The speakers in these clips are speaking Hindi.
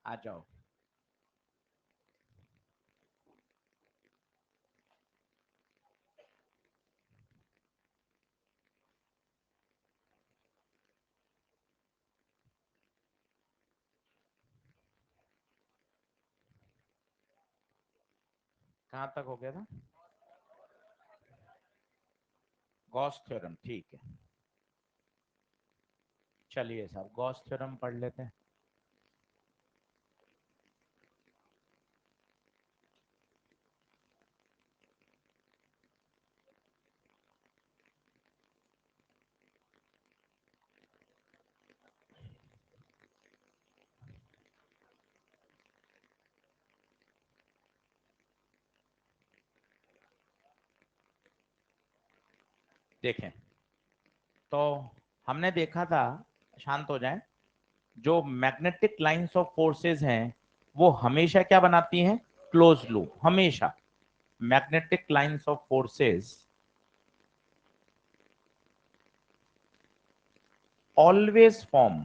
आ जाओ। कहां तक हो गया था? गॉस थ्योरम, ठीक है। चलिए साहब गॉस थ्योरम पढ़ लेते हैं। देखें तो हमने देखा था, शांत हो जाएं, जो मैग्नेटिक लाइंस ऑफ फोर्सेस हैं वो हमेशा क्या बनाती हैं? Close loop. हमेशा magnetic lines of forces always form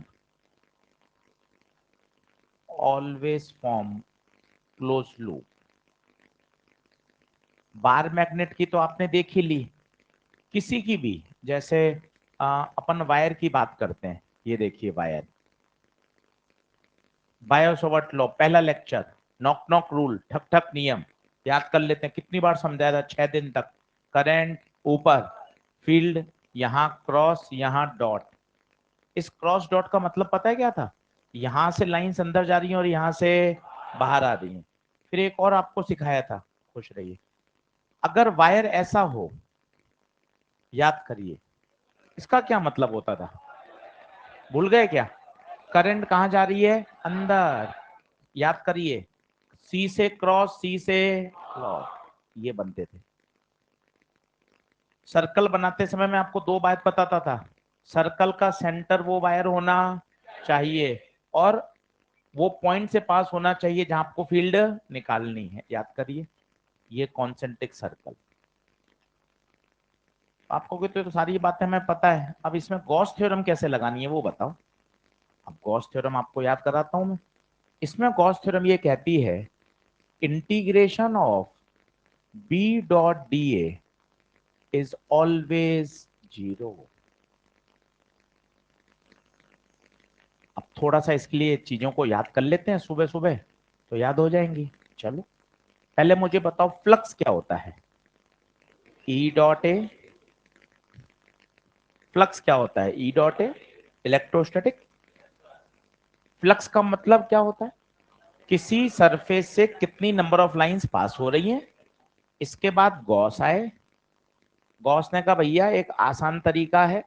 close loop. Bar magnet की तो आपने देख ही ली, किसी की भी, जैसे अपन वायर की बात करते हैं। ये देखिए वायर, बायो-सवार्ट लॉ, पहला लेक्चर, नॉक नॉक रूल, ठक ठक नियम याद कर लेते हैं। कितनी बार समझाया था? 6 दिन तक। करंट ऊपर, फील्ड यहाँ क्रॉस, यहाँ डॉट। इस क्रॉस डॉट का मतलब पता है क्या था? यहां से लाइंस अंदर जा रही हैं और यहां से बाहर आ रही हैं। फिर एक और आपको सिखाया था, खुश रहिए, अगर वायर ऐसा हो, याद करिए, इसका क्या मतलब होता था? भूल गए क्या? करंट कहां जा रही है? अंदर। याद करिए, सी से क्रॉस, सी से क्रॉस, ये बनते थे। सर्कल बनाते समय मैं आपको दो बात बताता था। सर्कल का सेंटर वो वायर होना चाहिए और वो पॉइंट से पास होना चाहिए जहां आपको फील्ड निकालनी है। याद करिए, ये कॉन्सेंट्रिक सर्कल। आपको तो सारी बातें हमें पता है। अब इसमें गॉस थ्योरम कैसे लगानी है वो बताओ। अब गॉस थ्योरम आपको याद कराता हूं मैं। इसमें गॉस थ्योरम ये कहती है, integration of B dot d A is always zero. अब थोड़ा सा इसके लिए चीजों को याद कर लेते हैं, सुबह सुबह तो याद हो जाएंगी। चलो पहले मुझे बताओ, फ्लक्स क्या होता है? E dot A. फ्लक्स क्या होता है? E dot A, electrostatic. Flux का मतलब क्या होता है? किसी सरफेस से कितनी नंबर ऑफ लाइंस पास हो रही हैं। इसके बाद गॉस आए। गॉस ने कहा भैया एक आसान तरीका है,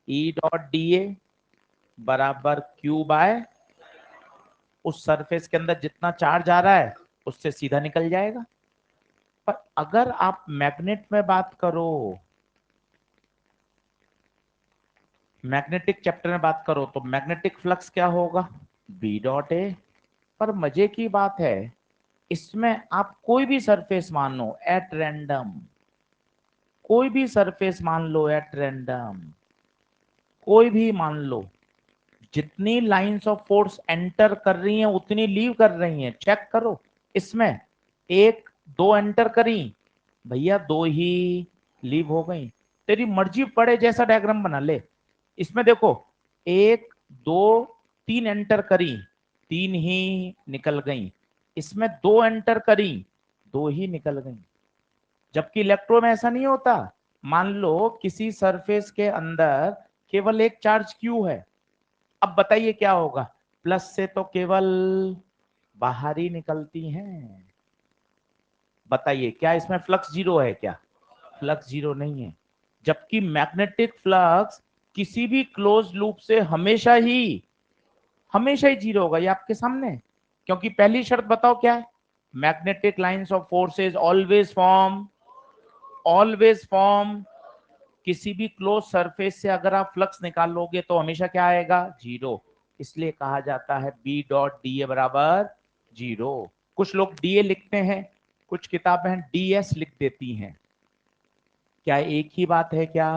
ई डॉट डी ए बराबर क्यू बाय उस सरफेस के अंदर जितना चार्ज आ रहा है उससे सीधा निकल जाएगा। पर अगर आप मैग्नेट में बात करो, मैग्नेटिक चैप्टर में बात करो, तो मैग्नेटिक फ्लक्स क्या होगा? B dot A. पर मजे की बात है, इसमें आप कोई भी सरफेस मान लो एट रैंडम, कोई भी सरफेस मान लो एट रैंडम, कोई भी मान लो, जितनी लाइंस ऑफ फोर्स एंटर कर रही हैं उतनी लीव कर रही हैं। चेक करो, इसमें एक दो एंटर करी, भैया दो ही लीव हो गई। तेरी मर्जी पड़े जैसा डायग्राम बना ले। इसमें देखो, एक दो तीन एंटर करी, तीन ही निकल गई। इसमें दो एंटर करी, दो ही निकल गई। जबकि इलेक्ट्रो में ऐसा नहीं होता। मान लो किसी सरफेस के अंदर केवल एक चार्ज क्यू है, अब बताइए क्या होगा? प्लस से तो केवल बाहर ही निकलती हैं। बताइए क्या इसमें फ्लक्स जीरो है क्या? फ्लक्स जीरो नहीं है। जबकि मैग्नेटिक फ्लक्स किसी भी क्लोज लूप से हमेशा ही जीरो होगा। ये आपके सामने है। क्योंकि पहली शर्त बताओ क्या है? Magnetic lines of forces always form किसी भी क्लोज सरफेस से अगर आप फ्लक्स निकालोगे तो हमेशा क्या आएगा? जीरो। इसलिए कहा जाता है बी डॉट डी ए बराबर जीरो। कुछ लोग डी ए लिखते हैं, कुछ किताबें डी एस लिख देती हैं। क्या एक ही बात है क्या?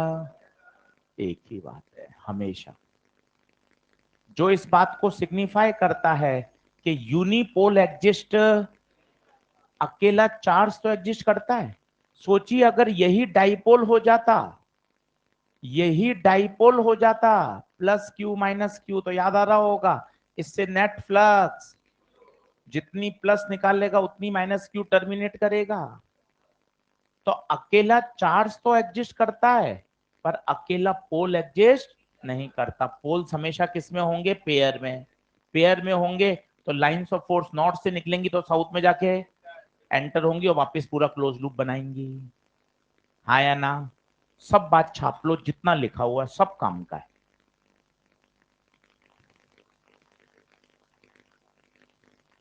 एक ही बात है हमेशा। जो इस बात को सिग्निफाई करता है कि यूनिपोल एग्जिस्ट, अकेला चार्ज तो एग्जिस्ट करता है। सोचिए अगर यही डाइपोल हो जाता, यही डाइपोल हो जाता, प्लस क्यू माइनस क्यू, तो याद आ रहा होगा इससे नेट फ्लक्स जितनी प्लस निकालेगा उतनी माइनस क्यू टर्मिनेट करेगा। तो अकेला चार्ज तो एग्जिस्ट करता है, पर अकेला पोल एग्जिस्ट नहीं करता। पोल्स हमेशा किस में होंगे? पेयर में। पेयर में होंगे तो लाइंस ऑफ फोर्स नॉर्थ से निकलेंगी तो साउथ में जाके एंटर होंगी और वापस पूरा क्लोज लूप बनाएंगी। हाँ या ना? सब बात छाप लो, जितना लिखा हुआ है सब काम का है।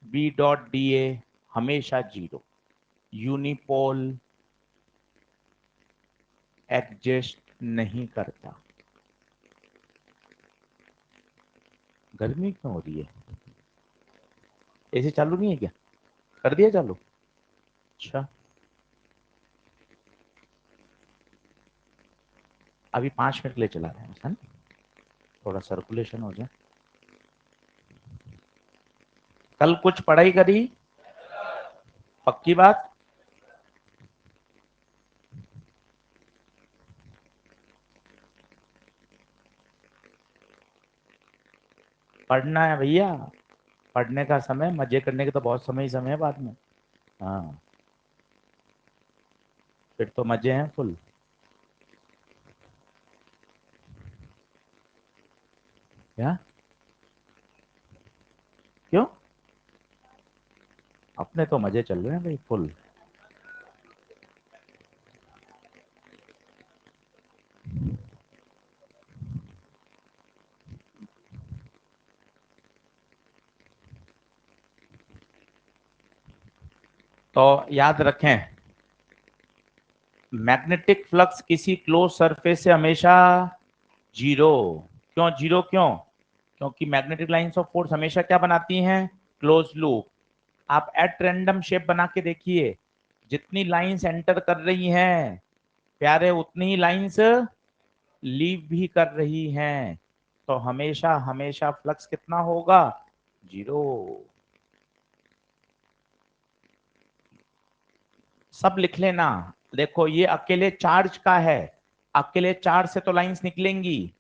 बी डॉट डी ए हमेशा जीरो, यूनिपोल एग्जिस्ट नहीं करता। गर्मी क्यों हो रही है? एसी चालू नहीं है क्या? कर दिया चालू? अच्छा, अभी 5 मिनट के लिए चला रहे हैं, है ना? थोड़ा सर्कुलेशन हो जाए। कल कुछ पढ़ाई करी? पक्की बात? पढ़ना है भैया, पढ़ने का समय, मजे करने के तो बहुत समय ही समय है बाद में। हाँ, फिर तो मजे हैं फुल। क्या? क्यों? अपने तो मजे चल रहे हैं भाई फुल। तो याद रखें, मैग्नेटिक फ्लक्स किसी क्लोज सरफेस से हमेशा जीरो। क्यों जीरो? क्यों? क्योंकि मैग्नेटिक लाइंस ऑफ फोर्स हमेशा क्या बनाती हैं? Close loop. आप एट रैंडम शेप बना के देखिए, जितनी लाइंस एंटर कर रही हैं प्यारे, उतनी ही लाइंस लीव भी कर रही हैं। तो हमेशा हमेशा फ्लक्स कितना होगा? जीरो। सब लिख लेना। देखो ये अकेले चार्ज का है, अकेले चार्ज से तो लाइंस निकलेंगी,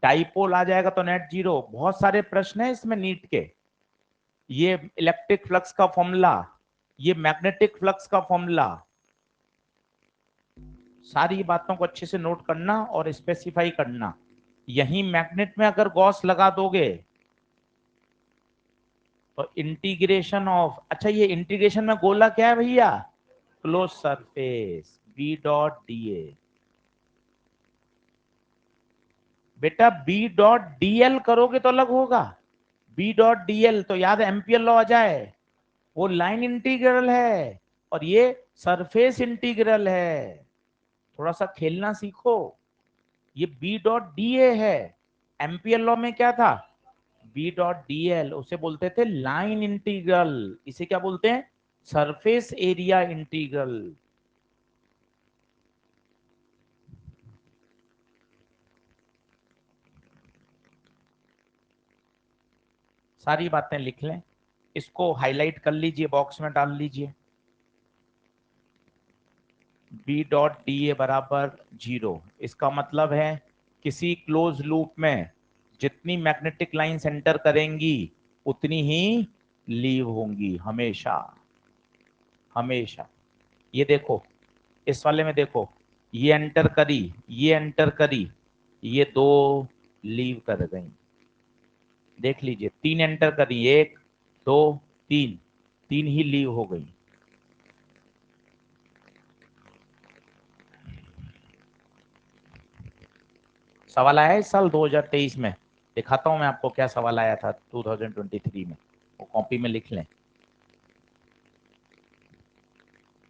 डाइपोल आ जाएगा तो नेट जीरो। बहुत सारे प्रश्न है इसमें नीट के। ये इलेक्ट्रिक फ्लक्स का फॉर्मूला, ये मैग्नेटिक फ्लक्स का फॉर्मूला, सारी बातों को अच्छे से नोट करना और स्पेसिफाई करना। यही मैग्नेट में अगर गॉस लगा दोगे तो इंटीग्रेशन ऑफ, अच्छा ये इंटीग्रेशन में गोला क्या है भैया? Close surface, B dot d A. बेटा बी डॉट डीएल करोगे तो अलग होगा। बी डॉट डीएल तो याद एम्पियर लॉ आ जाए, वो लाइन इंटीग्रल है और ये सरफेस इंटीग्रल है। थोड़ा सा खेलना सीखो। ये बी डॉट डी ए है, एम्पियर लॉ में क्या था? बी डॉट डी एल, उसे बोलते थे लाइन इंटीग्रल। इसे क्या बोलते हैं? Surface area integral. सारी बातें लिख लें, इसको हाईलाइट कर लीजिए, बॉक्स में डाल लीजिए। बी डॉट डी ए बराबर जीरो, इसका मतलब है किसी क्लोज लूप में जितनी मैग्नेटिक लाइंस एंटर करेंगी उतनी ही लीव होंगी, हमेशा हमेशा। ये देखो, इस वाले में देखो, ये एंटर करी, ये एंटर करी, ये दो लीव कर गई। देख लीजिए, तीन एंटर करी, एक दो तीन, तीन ही लीव हो गई। सवाल आया इस साल 2023 में? दिखाता हूं मैं आपको क्या सवाल आया था 2023 में, वो कॉपी में लिख लें।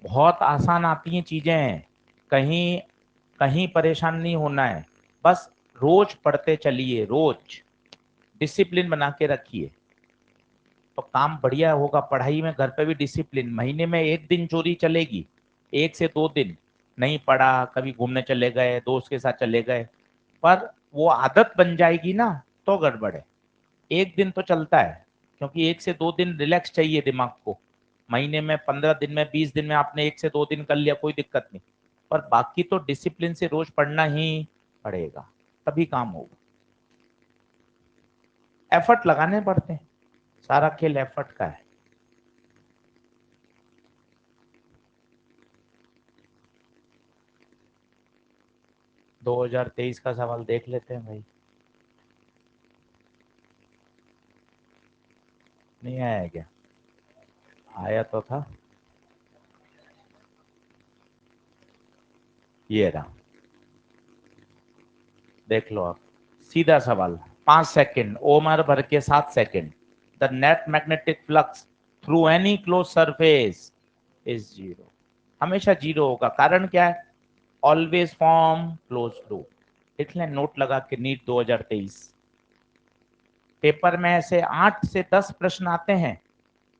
बहुत आसान आती हैं चीजें, कहीं कहीं परेशान नहीं होना है। बस रोज पढ़ते चलिए, रोज डिसिप्लिन बना के रखिए तो काम बढ़िया होगा। पढ़ाई में घर पे भी डिसिप्लिन, महीने में एक दिन चोरी चलेगी, 1 से 2 दिन नहीं पढ़ा, कभी घूमने चले गए, दोस्त के साथ चले गए, पर वो आदत बन जाएगी ना तो गड़बड़ है। एक दिन तो चलता है, क्योंकि 1 से 2 दिन रिलैक्स चाहिए दिमाग को। महीने में, 15 दिन में, 20 दिन में आपने 1 से 2 दिन कर लिया, कोई दिक्कत नहीं, पर बाकी तो डिसिप्लिन से रोज पढ़ना ही पड़ेगा, तभी काम होगा। एफर्ट लगाने पड़ते हैं, सारा खेल एफर्ट का है। दो 2023 का सवाल देख लेते हैं भाई। नहीं आया क्या? आया तो था, ये रहा, देख लो आप। सीधा सवाल, 5 सेकंड, ओमर भर के 7 second. The net magnetic flux through any close surface is zero. हमेशा जीरो होगा, कारण क्या है? Always form close loop. लिख लें नोट लगा के, नीट 2023। पेपर में ऐसे 8 से 10 प्रश्न आते हैं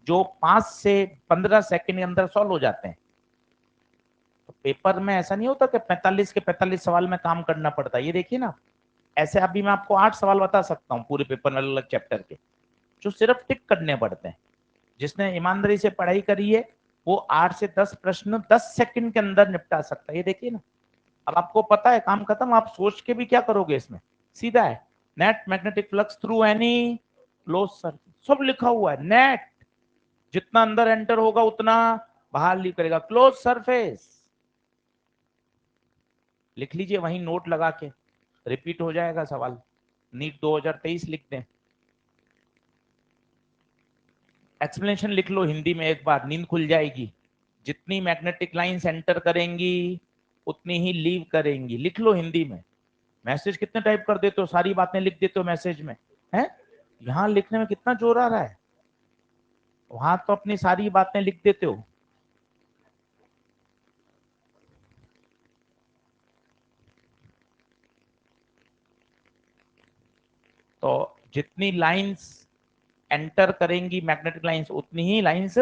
जो 5 से 15 सेकंड के अंदर सॉल्व हो जाते हैं। तो पेपर में ऐसा नहीं होता कि 45 के 45 सवाल में काम करना पड़ता है। ये देखिए ना, ऐसे अभी मैं आपको 8 सवाल बता सकता हूँ पूरे पेपर में, अलग अलग चैप्टर के, जो सिर्फ टिक करने पड़ते हैं। जिसने ईमानदारी से पढ़ाई करी है वो 8 से 10 प्रश्न 10 सेकंड के अंदर निपटा सकता है। ये देखिए ना, अब आपको पता है, काम खत्म। आप सोच के भी क्या करोगे इसमें, सीधा है। Net magnetic flux through any close surface, सब लिखा हुआ है। नेट जितना अंदर एंटर होगा उतना बाहर लीव करेगा। क्लोज सरफेस लिख लीजिए वहीं नोट लगा के, रिपीट हो जाएगा सवाल। नीट 2023 लिख दें। एक्सप्लेनेशन लिख लो हिंदी में एक बार, नींद खुल जाएगी। जितनी मैग्नेटिक लाइंस एंटर करेंगी उतनी ही लीव करेंगी। लिख लो हिंदी में। मैसेज कितने टाइप कर देते हो, सारी बातें लिख देते हो मैसेज में, है? यहाँ लिखने में कितना जोर आ रहा है, वहां तो अपनी सारी बातें लिख देते हो। तो जितनी लाइंस एंटर करेंगी मैग्नेटिक लाइंस, उतनी ही लाइंस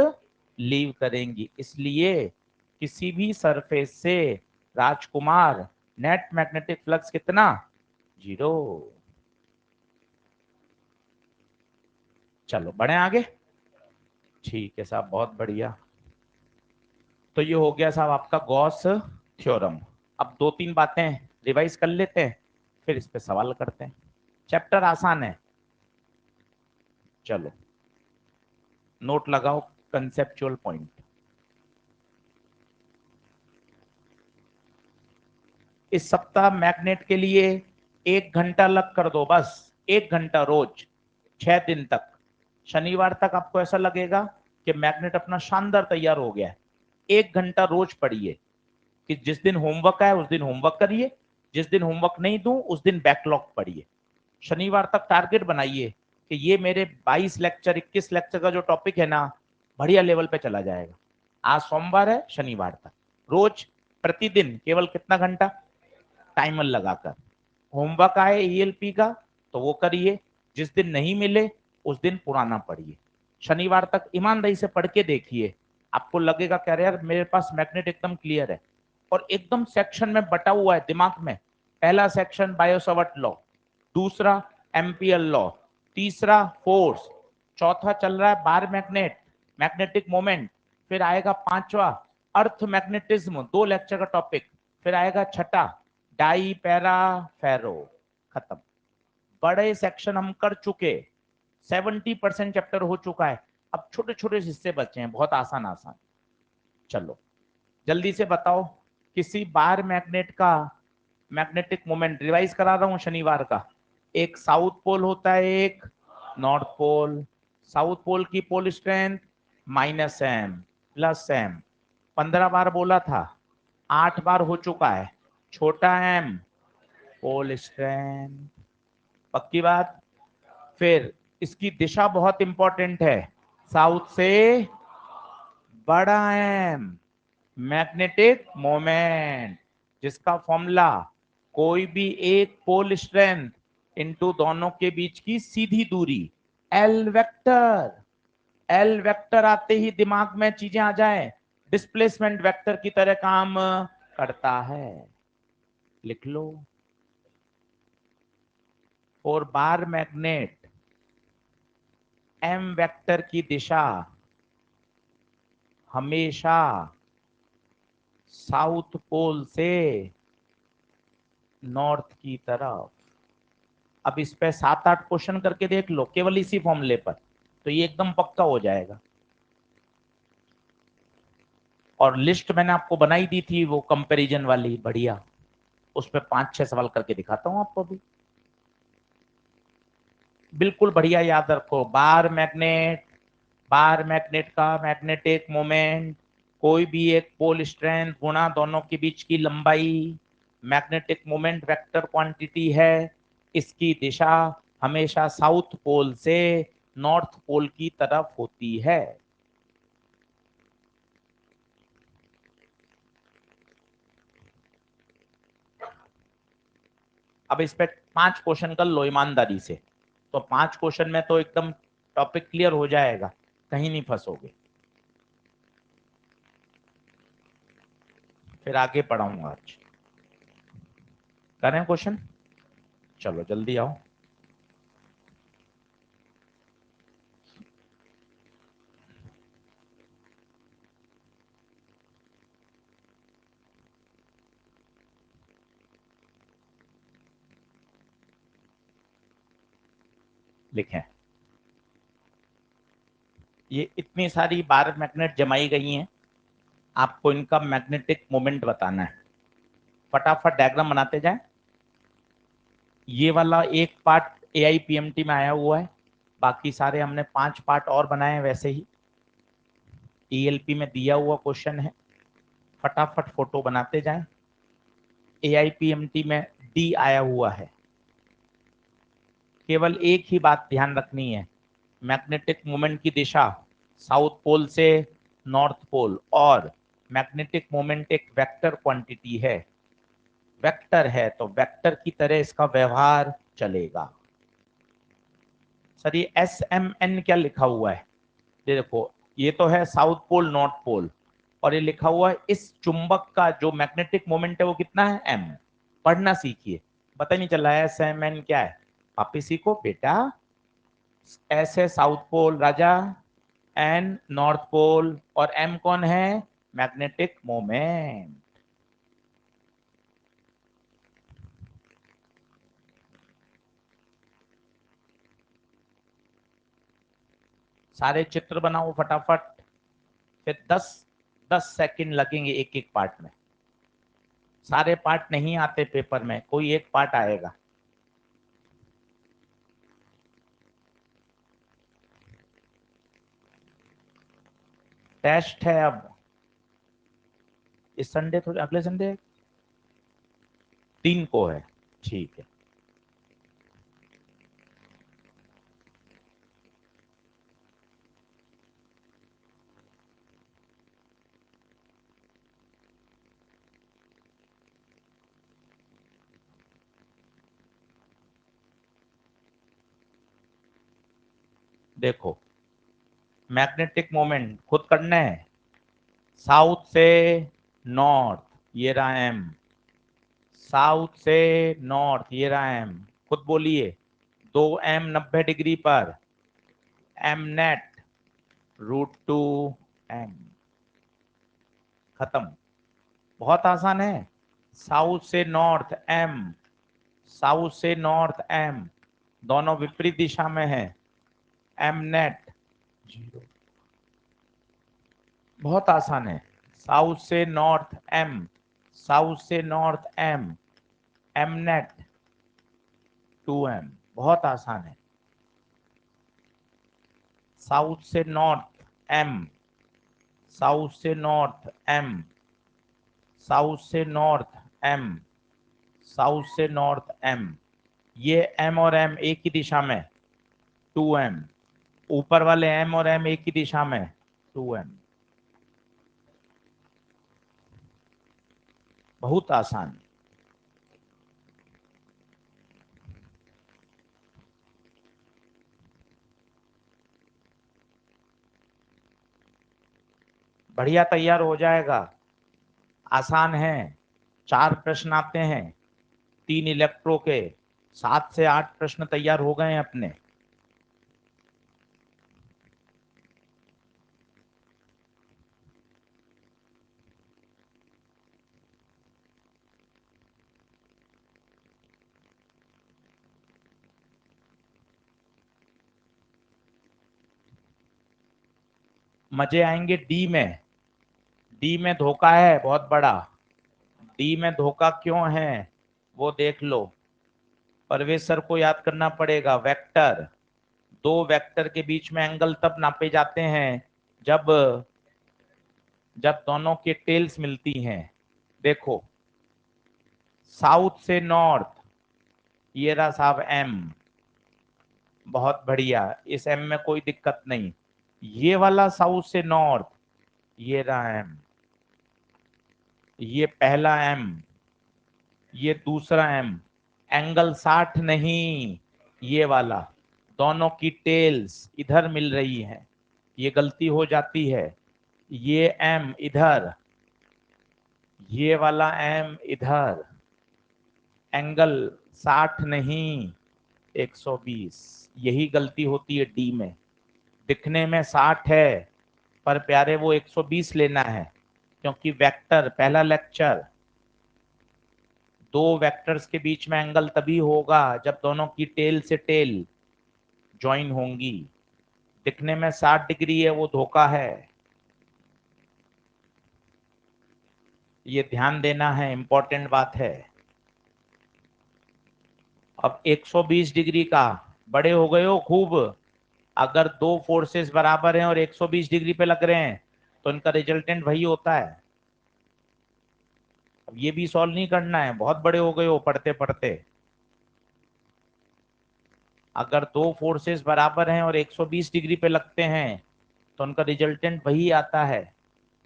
लीव करेंगी। इसलिए किसी भी सरफेस से राजकुमार नेट मैग्नेटिक फ्लक्स कितना? जीरो। चलो बढ़े आगे। ठीक है साहब, बहुत बढ़िया। तो ये हो गया साहब आपका गॉस थ्योरम। अब 2-3 बातें रिवाइज कर लेते हैं, फिर इस पे सवाल करते हैं। चैप्टर आसान है, चलो नोट लगाओ कंसेप्चुअल पॉइंट। इस सप्ताह मैग्नेट के लिए 1 घंटा लग कर दो, बस 1 घंटा रोज, 6 दिन तक। शनिवार तक आपको ऐसा लगेगा कि मैग्नेट अपना शानदार तैयार हो गया है। 1 घंटा रोज पढ़िए, कि जिस दिन होमवर्क है उस दिन होमवर्क करिए, जिस दिन होमवर्क नहीं दूं उस दिन बैकलॉग पढ़िए। शनिवार तक टारगेट बनाइए कि ये मेरे 22 लेक्चर 21 लेक्चर का जो टॉपिक है ना, बढ़िया लेवल पे चला जाएगा। आज सोमवार है, शनिवार तक रोज प्रतिदिन केवल कितना घंटा, टाइमर लगाकर। होमवर्क आए ईएलपी का तो वो करिए, जिस दिन नहीं मिले उस दिन पुराना पढ़िए। शनिवार तक ईमानदारी से पढ़ के देखिए, आपको लगेगा कह रहे यार मेरे पास मैग्नेट एकदम क्लियर है, और एकदम सेक्शन में बटा हुआ है दिमाग में। पहला सेक्शन बायोसवर्ट लॉ, दूसरा एम्पियर लॉ, तीसरा फोर्स, चौथा चल रहा है बार मैग्नेट, मैग्नेटिक मोमेंट, फिर आएगा पांचवा अर्थ मैग्नेटिज्म, 2 लेक्चर का टॉपिक, फिर आएगा छठा डाई पैरा फेरो। खत्म। बड़े सेक्शन हम कर चुके, 70% चैप्टर हो चुका है। अब छोटे छोटे हिस्से बचे हैं, बहुत आसान आसान। चलो जल्दी से बताओ, किसी बार मैग्नेट का मैग्नेटिक मोमेंट रिवाइज करा रहा हूं शनिवार का। एक साउथ पोल होता है, एक नॉर्थ पोल। साउथ पोल की पोल स्ट्रेंथ -m +m। 15 बार बोला था, 8 बार हो चुका है। छोटा m पोल स्ट्रेंथ, पक्की बात। फिर इसकी दिशा बहुत इंपॉर्टेंट है, साउथ से बड़ा एम, मैग्नेटिक मोमेंट, जिसका फॉर्मूला कोई भी एक पोल स्ट्रेंथ इनटू दोनों के बीच की सीधी दूरी, एल वेक्टर। एल वेक्टर आते ही दिमाग में चीजें आ जाए, डिस्प्लेसमेंट वेक्टर की तरह काम करता है। लिख लो। और बार मैग्नेट एम वेक्टर की दिशा हमेशा साउथ पोल से नॉर्थ की तरफ। अब इस पे 7-8 क्वेश्चन करके देख लो केवल इसी फॉर्मूले पर, तो ये एकदम पक्का हो जाएगा। और लिस्ट मैंने आपको बनाई दी थी वो कंपैरिजन वाली, बढ़िया, उस पर 5-6 सवाल करके दिखाता हूं आपको भी। बिल्कुल बढ़िया याद रखो, बार मैग्नेट का मैग्नेटिक मोमेंट कोई भी एक पोल स्ट्रेंथ गुणा दोनों के बीच की लंबाई मैग्नेटिक मोमेंट वेक्टर क्वांटिटी है। इसकी दिशा हमेशा साउथ पोल से नॉर्थ पोल की तरफ होती है। अब इस पे 5 क्वेश्चन कर लो ईमानदारी से, तो 5 क्वेश्चन में तो एकदम टॉपिक क्लियर हो जाएगा, कहीं नहीं फंसोगे। फिर आगे पढ़ाऊंगा आज। करें क्वेश्चन, चलो जल्दी आओ। लिखें, ये इतनी सारी बार मैग्नेट जमाई गई हैं, आपको इनका मैग्नेटिक मोमेंट बताना है। फटाफट डायग्राम बनाते जाएं। ये वाला एक पार्ट एआईपीएमटी में आया हुआ है, बाकी सारे हमने 5 पार्ट और बनाए हैं वैसे ही, ईएलपी में दिया हुआ क्वेश्चन है। फटाफट फोटो बनाते जाएं। एआईपीएमटी में डी आया हुआ है। केवल एक ही बात ध्यान रखनी है, मैग्नेटिक मोमेंट की दिशा साउथ पोल से नॉर्थ पोल, और मैग्नेटिक मोमेंट एक वेक्टर क्वांटिटी है, वेक्टर है तो वेक्टर की तरह इसका व्यवहार चलेगा। सर ये एस एम एन क्या लिखा हुआ है, ये देखो, ये तो है साउथ पोल नॉर्थ पोल, और ये लिखा हुआ है इस चुंबक का जो मैग्नेटिक मोमेंट है वो कितना है, एम। पढ़ना सीखिए, पता नहीं चला है एस एम एन क्या है, वापिस सीखो बेटा। एस है साउथ पोल राजा, एन नॉर्थ पोल, और एम कौन है, मैग्नेटिक मोमेंट। सारे चित्र बनाओ फटाफट, फिर 10 सेकंड लगेंगे एक एक पार्ट में। सारे पार्ट नहीं आते पेपर में, कोई एक पार्ट आएगा। टेस्ट है अब, इस संडे थोड़े अगले संडे 3 को है, ठीक है। देखो मैग्नेटिक मोमेंट खुद करना है, साउथ से नॉर्थ ये रहा एम, साउथ से नॉर्थ ये रहा एम, खुद बोलिए, 2m 90 डिग्री पर, एम नेट √2m, खत्म। बहुत आसान है, साउथ से नॉर्थ एम, साउथ से नॉर्थ एम, दोनों विपरीत दिशा में है, एम नेट 0। बहुत आसान है, साउथ से नॉर्थ एम, साउथ से north M, M net 2m, बहुत आसान है। साउथ से नॉर्थ एम, साउथ से नॉर्थ एम, साउथ से नॉर्थ एम, साउथ से नॉर्थ एम, ये एम और एम एक ही दिशा में 2m, ऊपर वाले एम और एम एक ही दिशा में 2m। बहुत आसान। बढ़िया तैयार हो जाएगा, आसान है। 4 प्रश्न आते हैं 3 इलेक्ट्रो के, 7 से 8 प्रश्न तैयार हो गए हैं अपने। मजे आएंगे डी में। डी में धोखा है बहुत बड़ा। डी में धोखा क्यों है वो देख लो। परवेज सर को याद करना पड़ेगा। वेक्टर, दो वेक्टर के बीच में एंगल तब नापे जाते हैं जब जब दोनों के टेल्स मिलती हैं। देखो, साउथ से नॉर्थ, ये रहा साहब एम, बहुत बढ़िया, इस एम में कोई दिक्कत नहीं। ये वाला साउथ से नॉर्थ, ये रहा एम, ये पहला एम, ये दूसरा एम। एंगल 60 नहीं, ये वाला। दोनों की टेल्स इधर मिल रही है, ये गलती हो जाती है। ये एम इधर, ये वाला एम इधर। एंगल 60 नहीं, 120। यही गलती होती है डी में। दिखने में 60 है पर प्यारे वो 120 लेना है, क्योंकि वेक्टर, पहला लेक्चर, दो वेक्टर्स के बीच में एंगल तभी होगा जब दोनों की टेल से टेल ज्वाइन होंगी। दिखने में 60 डिग्री है, वो धोखा है। ये ध्यान देना है, इंपॉर्टेंट बात है। अब 120 डिग्री का, बड़े हो गए हो खूब। अगर दो फोर्सेस बराबर हैं और 120 डिग्री पे लग रहे हैं तो इनका रिजल्टेंट वही होता है। अब ये भी सॉल्व नहीं करना है, बहुत बड़े हो गए हो पढ़ते पढ़ते। अगर दो फोर्सेस बराबर हैं और 120 डिग्री पे लगते हैं तो उनका रिजल्टेंट वही आता है,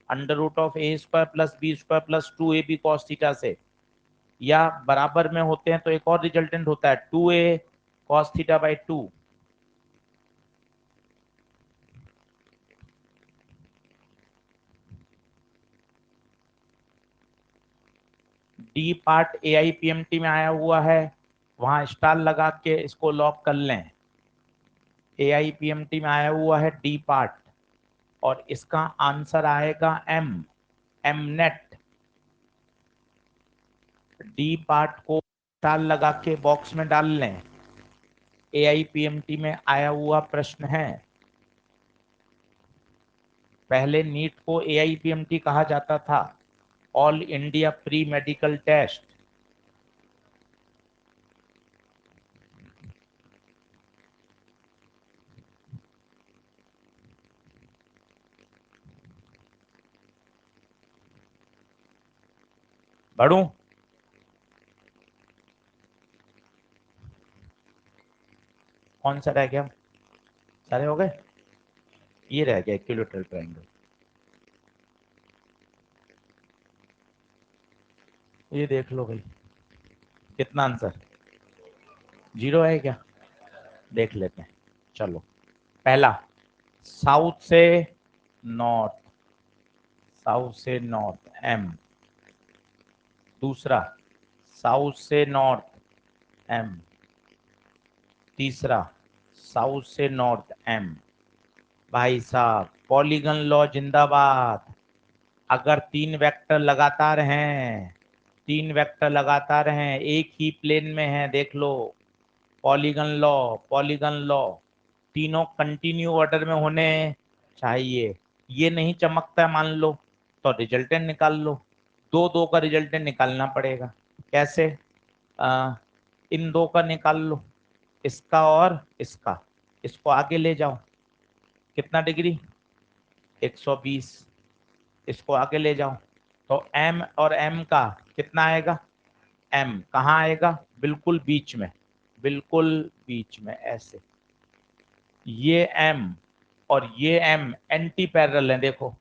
under root of a square plus b square plus 2ab cos theta से। या बराबर में होते हैं तो एक और रिजल्टेंट होता है 2a cos theta by 2। D part AIPMT में आया हुआ है, वहां स्टार लगा के इसको लॉक कर लें। AIPMT में आया हुआ है डी पार्ट, और इसका आंसर आएगा M, M net. D part को स्टार लगा के बॉक्स में डाल लें। AIPMT में आया हुआ प्रश्न है। पहले नीट को AIPMT कहा जाता था, all India pre medical test. बढ़ू, कौन सा रह गया? सारे हो गए, ये रह गया इक्विलैटरल ट्रायंगल। ये देख लो भाई, कितना आंसर? 0 है क्या? देख लेते हैं, चलो। पहला, साउथ से नॉर्थ, साउथ से नॉर्थ एम। दूसरा, साउथ से नॉर्थ एम। तीसरा, साउथ से नॉर्थ एम। भाई साहब, पॉलीगन लॉ जिंदाबाद। अगर तीन वेक्टर लगातार हैं, तीन वेक्टर लगातार हैं, एक ही प्लेन में है, देख लो, पॉलीगन लॉ, पॉलीगन लॉ, तीनों कंटिन्यू ऑर्डर में होने चाहिए। ये नहीं चमकता मान लो तो रिजल्टेंट निकाल लो। दो दो का रिजल्टेंट निकालना पड़ेगा। कैसे? आ, इन दो का निकाल लो, इसका और इसका। इसको आगे ले जाओ, कितना डिग्री? 120। इसको आगे ले जाओ तो एम और एम का कितना आएगा? एम कहाँ आएगा? बिल्कुल बीच में, बिल्कुल बीच में ऐसे। ये एम और ये एम एंटी पैरेलल है, देखो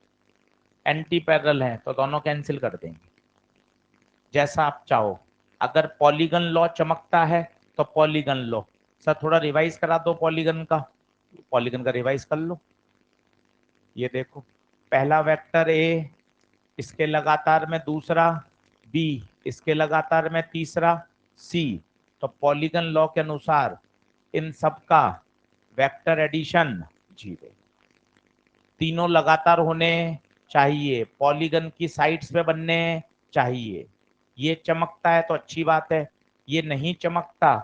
एंटी पैरेलल है तो दोनों कैंसिल कर देंगे, जैसा आप चाहो। अगर पॉलीगन लॉ चमकता है तो पॉलीगन लॉ। सर थोड़ा रिवाइज करा दो पॉलीगन का, पॉलीगन का रिवाइज कर लो। ये देखो, पहला वेक्टर ए, इसके लगातार में दूसरा बी, इसके लगातार में तीसरा सी। तो पॉलीगन लॉ के अनुसार इन सब का वेक्टर एडिशन 0। तीनों लगातार होने चाहिए, पॉलीगन की साइड्स पे बनने चाहिए। ये चमकता है तो अच्छी बात है, ये नहीं चमकता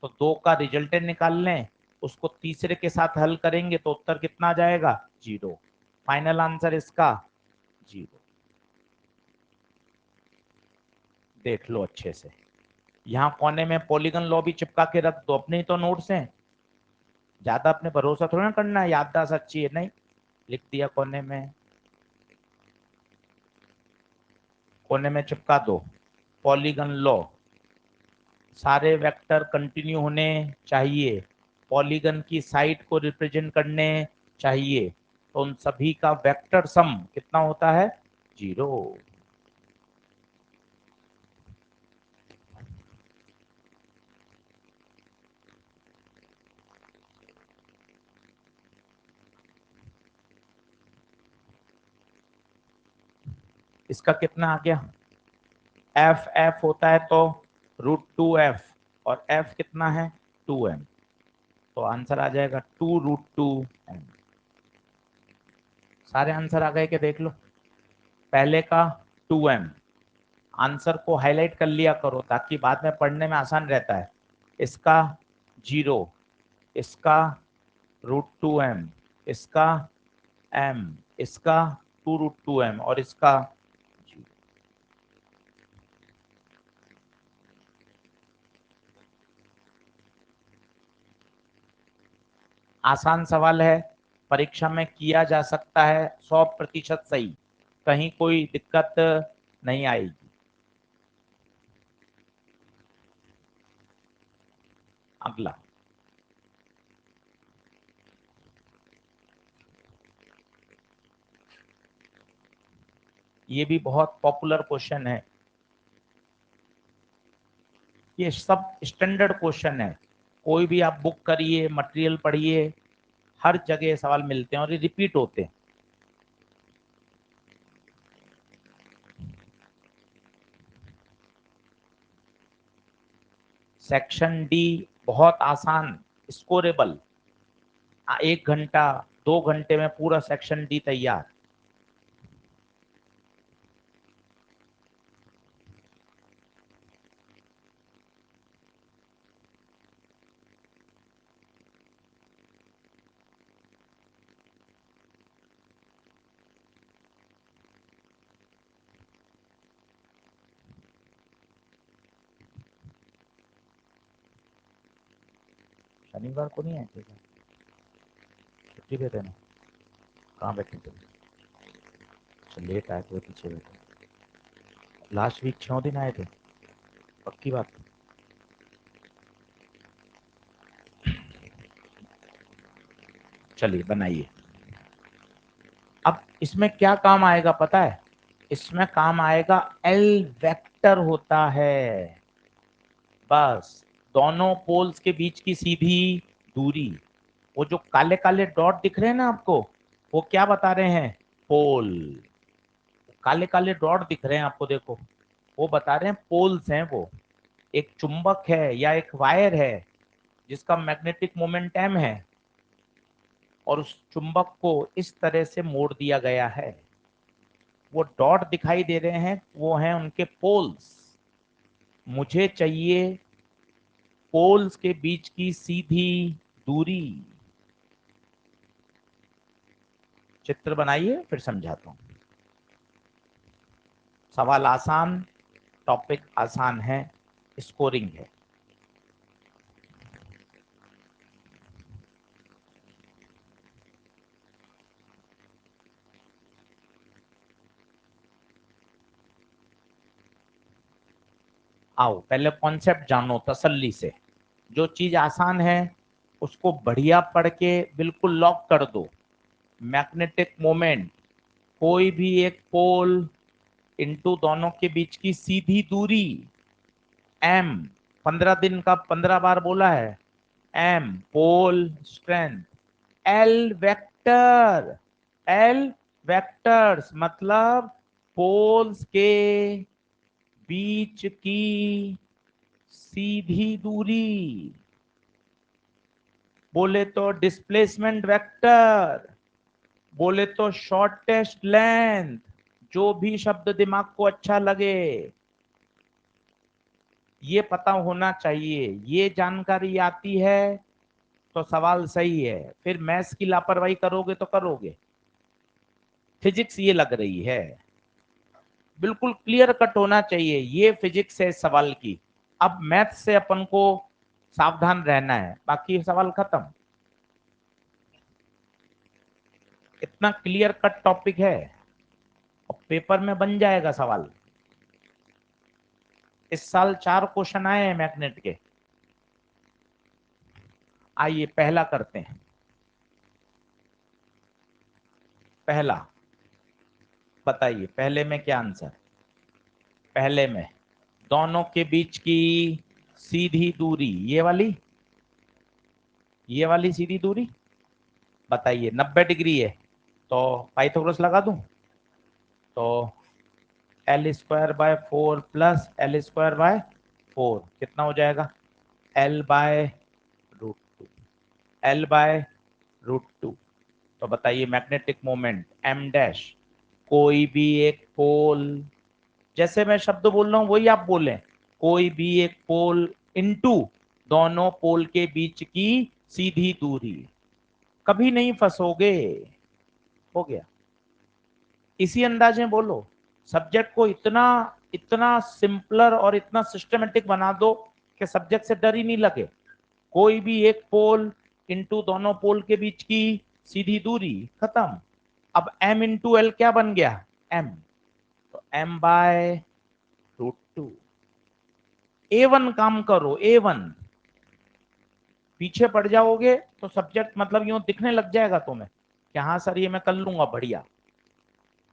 तो दो का रिजल्टेंट निकाल लें, उसको तीसरे के साथ हल करेंगे तो उत्तर कितना आ जाएगा? 0। फाइनल आंसर इसका 0। देख लो अच्छे से, यहाँ कोने में पॉलीगन लॉ भी चिपका के रख दो, अपने ही तो नोट्स हैं, ज्यादा अपने भरोसा थोड़ा ना करना है, याददाश्त अच्छी है नहीं, लिख दिया कोने में, कोने में चिपका दो पॉलीगन लॉ। सारे वेक्टर कंटिन्यू होने चाहिए, पॉलीगन की साइड को रिप्रेजेंट करने चाहिए, तो उन सभी का वेक्टर सम कितना होता है 0। इसका कितना आ गया, एफ एफ होता है तो √2f, और f कितना है 2m, तो आंसर आ जाएगा 2√2m। सारे आंसर आ गए कि देख लो, पहले का 2m, आंसर को हाईलाइट कर लिया करो ताकि बाद में पढ़ने में आसान रहता है। इसका 0, इसका √2m, इसका m, इसका 2√2m और इसका 0। आसान सवाल है, परीक्षा में किया जा सकता है, 100% सही, कहीं कोई दिक्कत नहीं आएगी। अगला, ये भी बहुत पॉपुलर क्वेश्चन है, ये सब स्टैंडर्ड क्वेश्चन है, कोई भी आप बुक करिए, मटेरियल पढ़िए, हर जगह सवाल मिलते हैं और ये रिपीट होते हैं। सेक्शन डी बहुत आसान, स्कोरेबल, 1 घंटा 2 घंटे में पूरा सेक्शन डी तैयार। शनिवार को नहीं आए थे क्या? छुट्टी पे थे ना, कहाँ बैठे थे? अच्छा लेट आए थे, पीछे बैठे, लास्ट वीक 6 दिन आए थे, पक्की बात। चलिए बनाइए। अब इसमें क्या काम आएगा पता है, इसमें काम आएगा एल वेक्टर होता है, बस दोनों पोल्स के बीच की सीधी दूरी, वो जो काले काले डॉट दिख रहे हैं ना आपको, वो क्या बता रहे हैं, पोल, काले काले डॉट दिख रहे हैं आपको, देखो वो बता रहे हैं पोल्स हैं वो। एक चुंबक है या एक वायर है जिसका मैग्नेटिक मोमेंट m है, और उस चुंबक को इस तरह से मोड़ दिया गया है, वो डॉट दिखाई दे रहे हैं, वो हैं उनके पोल्स। मुझे चाहिए पोल्स के बीच की सीधी दूरी। चित्र बनाइए फिर समझाता हूं। सवाल आसान, टॉपिक आसान है, स्कोरिंग है। आओ पहले कॉन्सेप्ट जानो तसल्ली से, जो चीज आसान है उसको बढ़िया पढ़ के बिल्कुल लॉक कर दो। मैग्नेटिक मोमेंट, कोई भी एक पोल इंटू दोनों के बीच की सीधी दूरी, m, 15 दिन का 15 बार बोला है, m pole strength, l vector, l vectors मतलब पोल्स के बीच की सीधी दूरी, बोले तो डिस्प्लेसमेंट वेक्टर, बोले तो शॉर्टेस्ट लेंथ, जो भी शब्द दिमाग को अच्छा लगे, ये पता होना चाहिए। ये जानकारी आती है तो सवाल सही है, फिर मैथ्स की लापरवाही करोगे तो करोगे। फिजिक्स ये लग रही है, बिल्कुल क्लियर कट होना चाहिए, ये फिजिक्स है सवाल की। अब मैथ से अपन को सावधान रहना है, बाकी सवाल खत्म। इतना क्लियर कट टॉपिक है और पेपर में बन जाएगा सवाल। इस साल 4 क्वेश्चन आए हैं मैग्नेट के। आइए पहला करते हैं। पहला बताइए, पहले में क्या आंसर? पहले में दोनों के बीच की सीधी दूरी, ये वाली सीधी दूरी बताइए। 90 डिग्री है तो पाइथागोरस लगा दूं, तो L square by 4 plus L square by 4 कितना हो जाएगा? L by √2, L by √2। तो बताइए मैग्नेटिक मोमेंट एम डैश, कोई भी एक पोल, जैसे मैं शब्द बोल रहा हूं वही आप बोलें, कोई भी एक पोल इनटू दोनों पोल के बीच की सीधी दूरी, कभी नहीं फंसोगे। हो गया। इसी अंदाज में बोलो, सब्जेक्ट को इतना इतना सिंपलर और इतना सिस्टमेटिक बना दो कि सब्जेक्ट से डर ही नहीं लगे। कोई भी एक पोल इंटू दोनों पोल के बीच की सीधी दूरी, खत्म। अब m इंटू एल क्या बन गया? m, तो m बाय √2। A1 काम करो, A1। पीछे पड़ जाओगे तो सब्जेक्ट मतलब यूं दिखने लग जाएगा तुम्हें कि हाँ सर ये मैं कर लूंगा बढ़िया।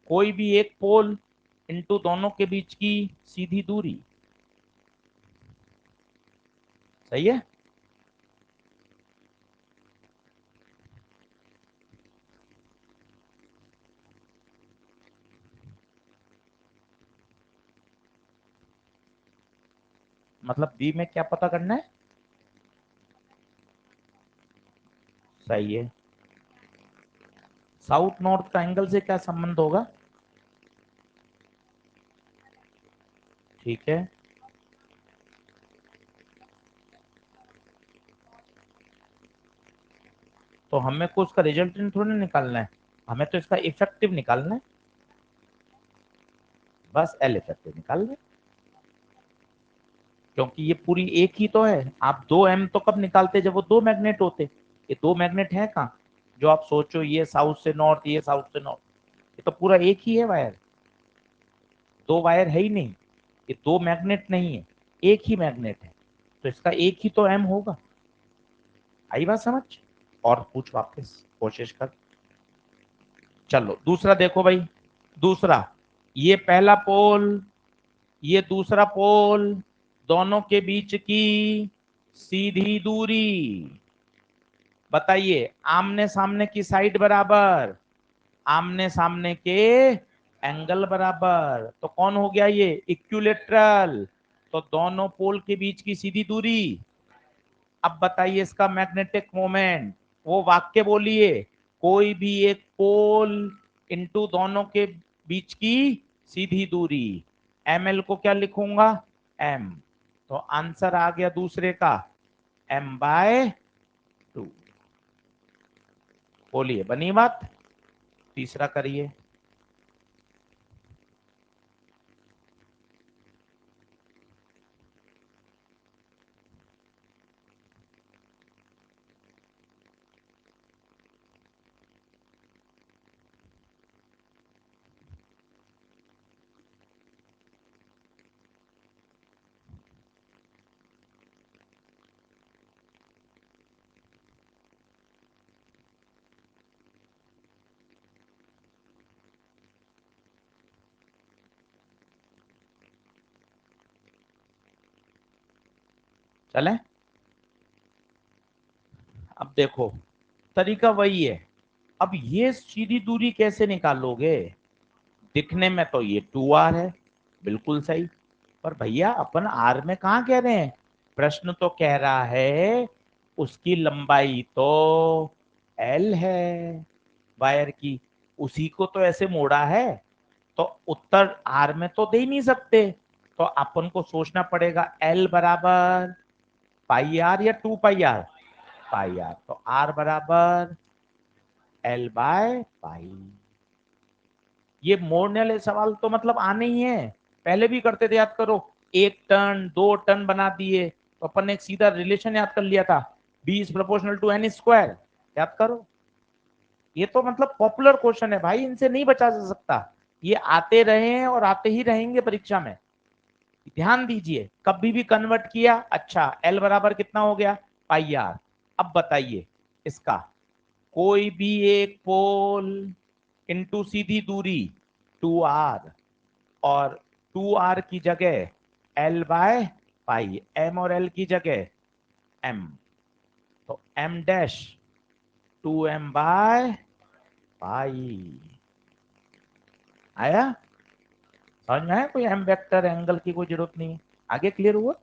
कोई भी एक पोल इंटू दोनों के बीच की सीधी दूरी, सही है। मतलब बी में क्या पता करना है? सही है। साउथ नॉर्थ ट्रायंगल से क्या संबंध होगा? ठीक है। तो हमें को उसका रिजल्टेंट थोड़ी निकालना है, हमें तो इसका इफेक्टिव निकालना है। बस एल इफेक्टिव निकाल लें, क्योंकि ये पूरी एक ही तो है। आप 2m तो कब निकालते जब वो 2 मैग्नेट होते। ये 2 मैग्नेट है कहाँ? जो आप सोचो ये साउथ से नॉर्थ, ये साउथ से नॉर्थ, ये तो पूरा एक ही है वायर। 2 वायर है ही नहीं, ये 2 मैग्नेट नहीं है, एक ही मैग्नेट है। तो इसका एक ही तो m होगा। आई बात समझ? और पूछ वापस, कोशिश कर। चलो दूसरा देखो भाई। दूसरा, ये पहला पोल, ये दूसरा पोल, दोनों के बीच की सीधी दूरी बताइए। आमने सामने की साइड बराबर, आमने सामने के एंगल बराबर, तो कौन हो गया ये? इक्विलेटरल। तो दोनों पोल के बीच की सीधी दूरी। अब बताइए इसका मैग्नेटिक मोमेंट, वो वाक्य बोलिए। कोई भी एक पोल इंटू दोनों के बीच की सीधी दूरी, एम एल को क्या लिखूंगा? एम। तो आंसर आ गया दूसरे का m/2। बोलिए बनी बात? तीसरा करिए। चलें? अब देखो, तरीका वही है। अब ये सीधी दूरी कैसे निकालोगे? दिखने में तो ये 2r है, बिल्कुल सही। पर भैया अपन आर में कहाँ कह रहे हैं? प्रश्न तो कह रहा है उसकी लंबाई तो एल है वायर की, उसी को तो ऐसे मोड़ा है। तो उत्तर आर में तो दे ही नहीं सकते, तो अपन को सोचना पड़ेगा एल बराबर पाई आर या 2 पाई आर। पाई आर, तो आर बराबर एल बाय पाई। ये मोड़ने वाले सवाल तो मतलब आने ही है, पहले भी करते थे, याद करो। 1 टन 2 टन बना दिए तो अपन ने एक सीधा रिलेशन याद कर लिया था, B is proportional to N square, याद करो। ये तो मतलब पॉपुलर क्वेश्चन है भाई, इनसे नहीं बचा जा सकता, ये आते रहे हैं और आते ही रहेंगे परीक्षा में। ध्यान दीजिए, कभी भी कन्वर्ट किया, अच्छा एल बराबर कितना हो गया, पाई आर। अब बताइए इसका, कोई भी एक पोल इनटू सीधी दूरी 2r, और 2r की जगह l बाय पाई, m और l की जगह m, तो m dash 2m by pi. आया समझ में? आया? कोई m वेक्टर एंगल की कोई जरूरत नहीं है। आगे क्लियर हुआ?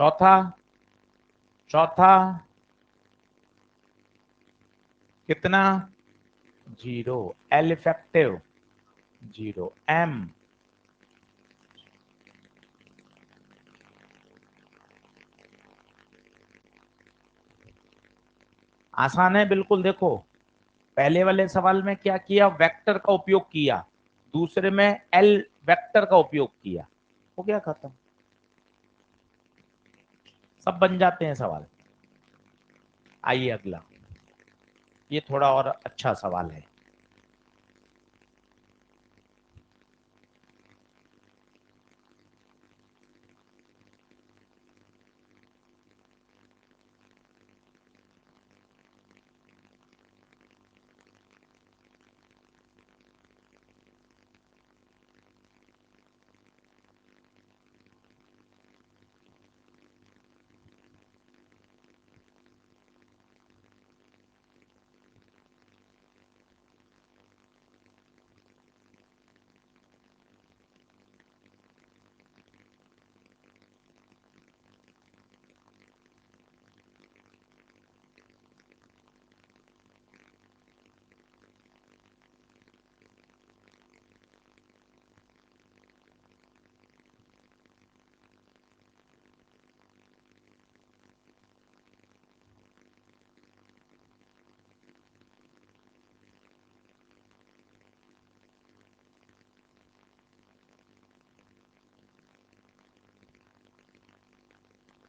चौथा, चौथा कितना, 0, एल इफेक्टिव 0, m आसान है बिल्कुल। देखो पहले वाले सवाल में क्या किया, वेक्टर का उपयोग किया, दूसरे में एल वेक्टर का उपयोग किया, हो गया खत्म, सब बन जाते हैं सवाल। आइए अगला, ये थोड़ा और अच्छा सवाल है।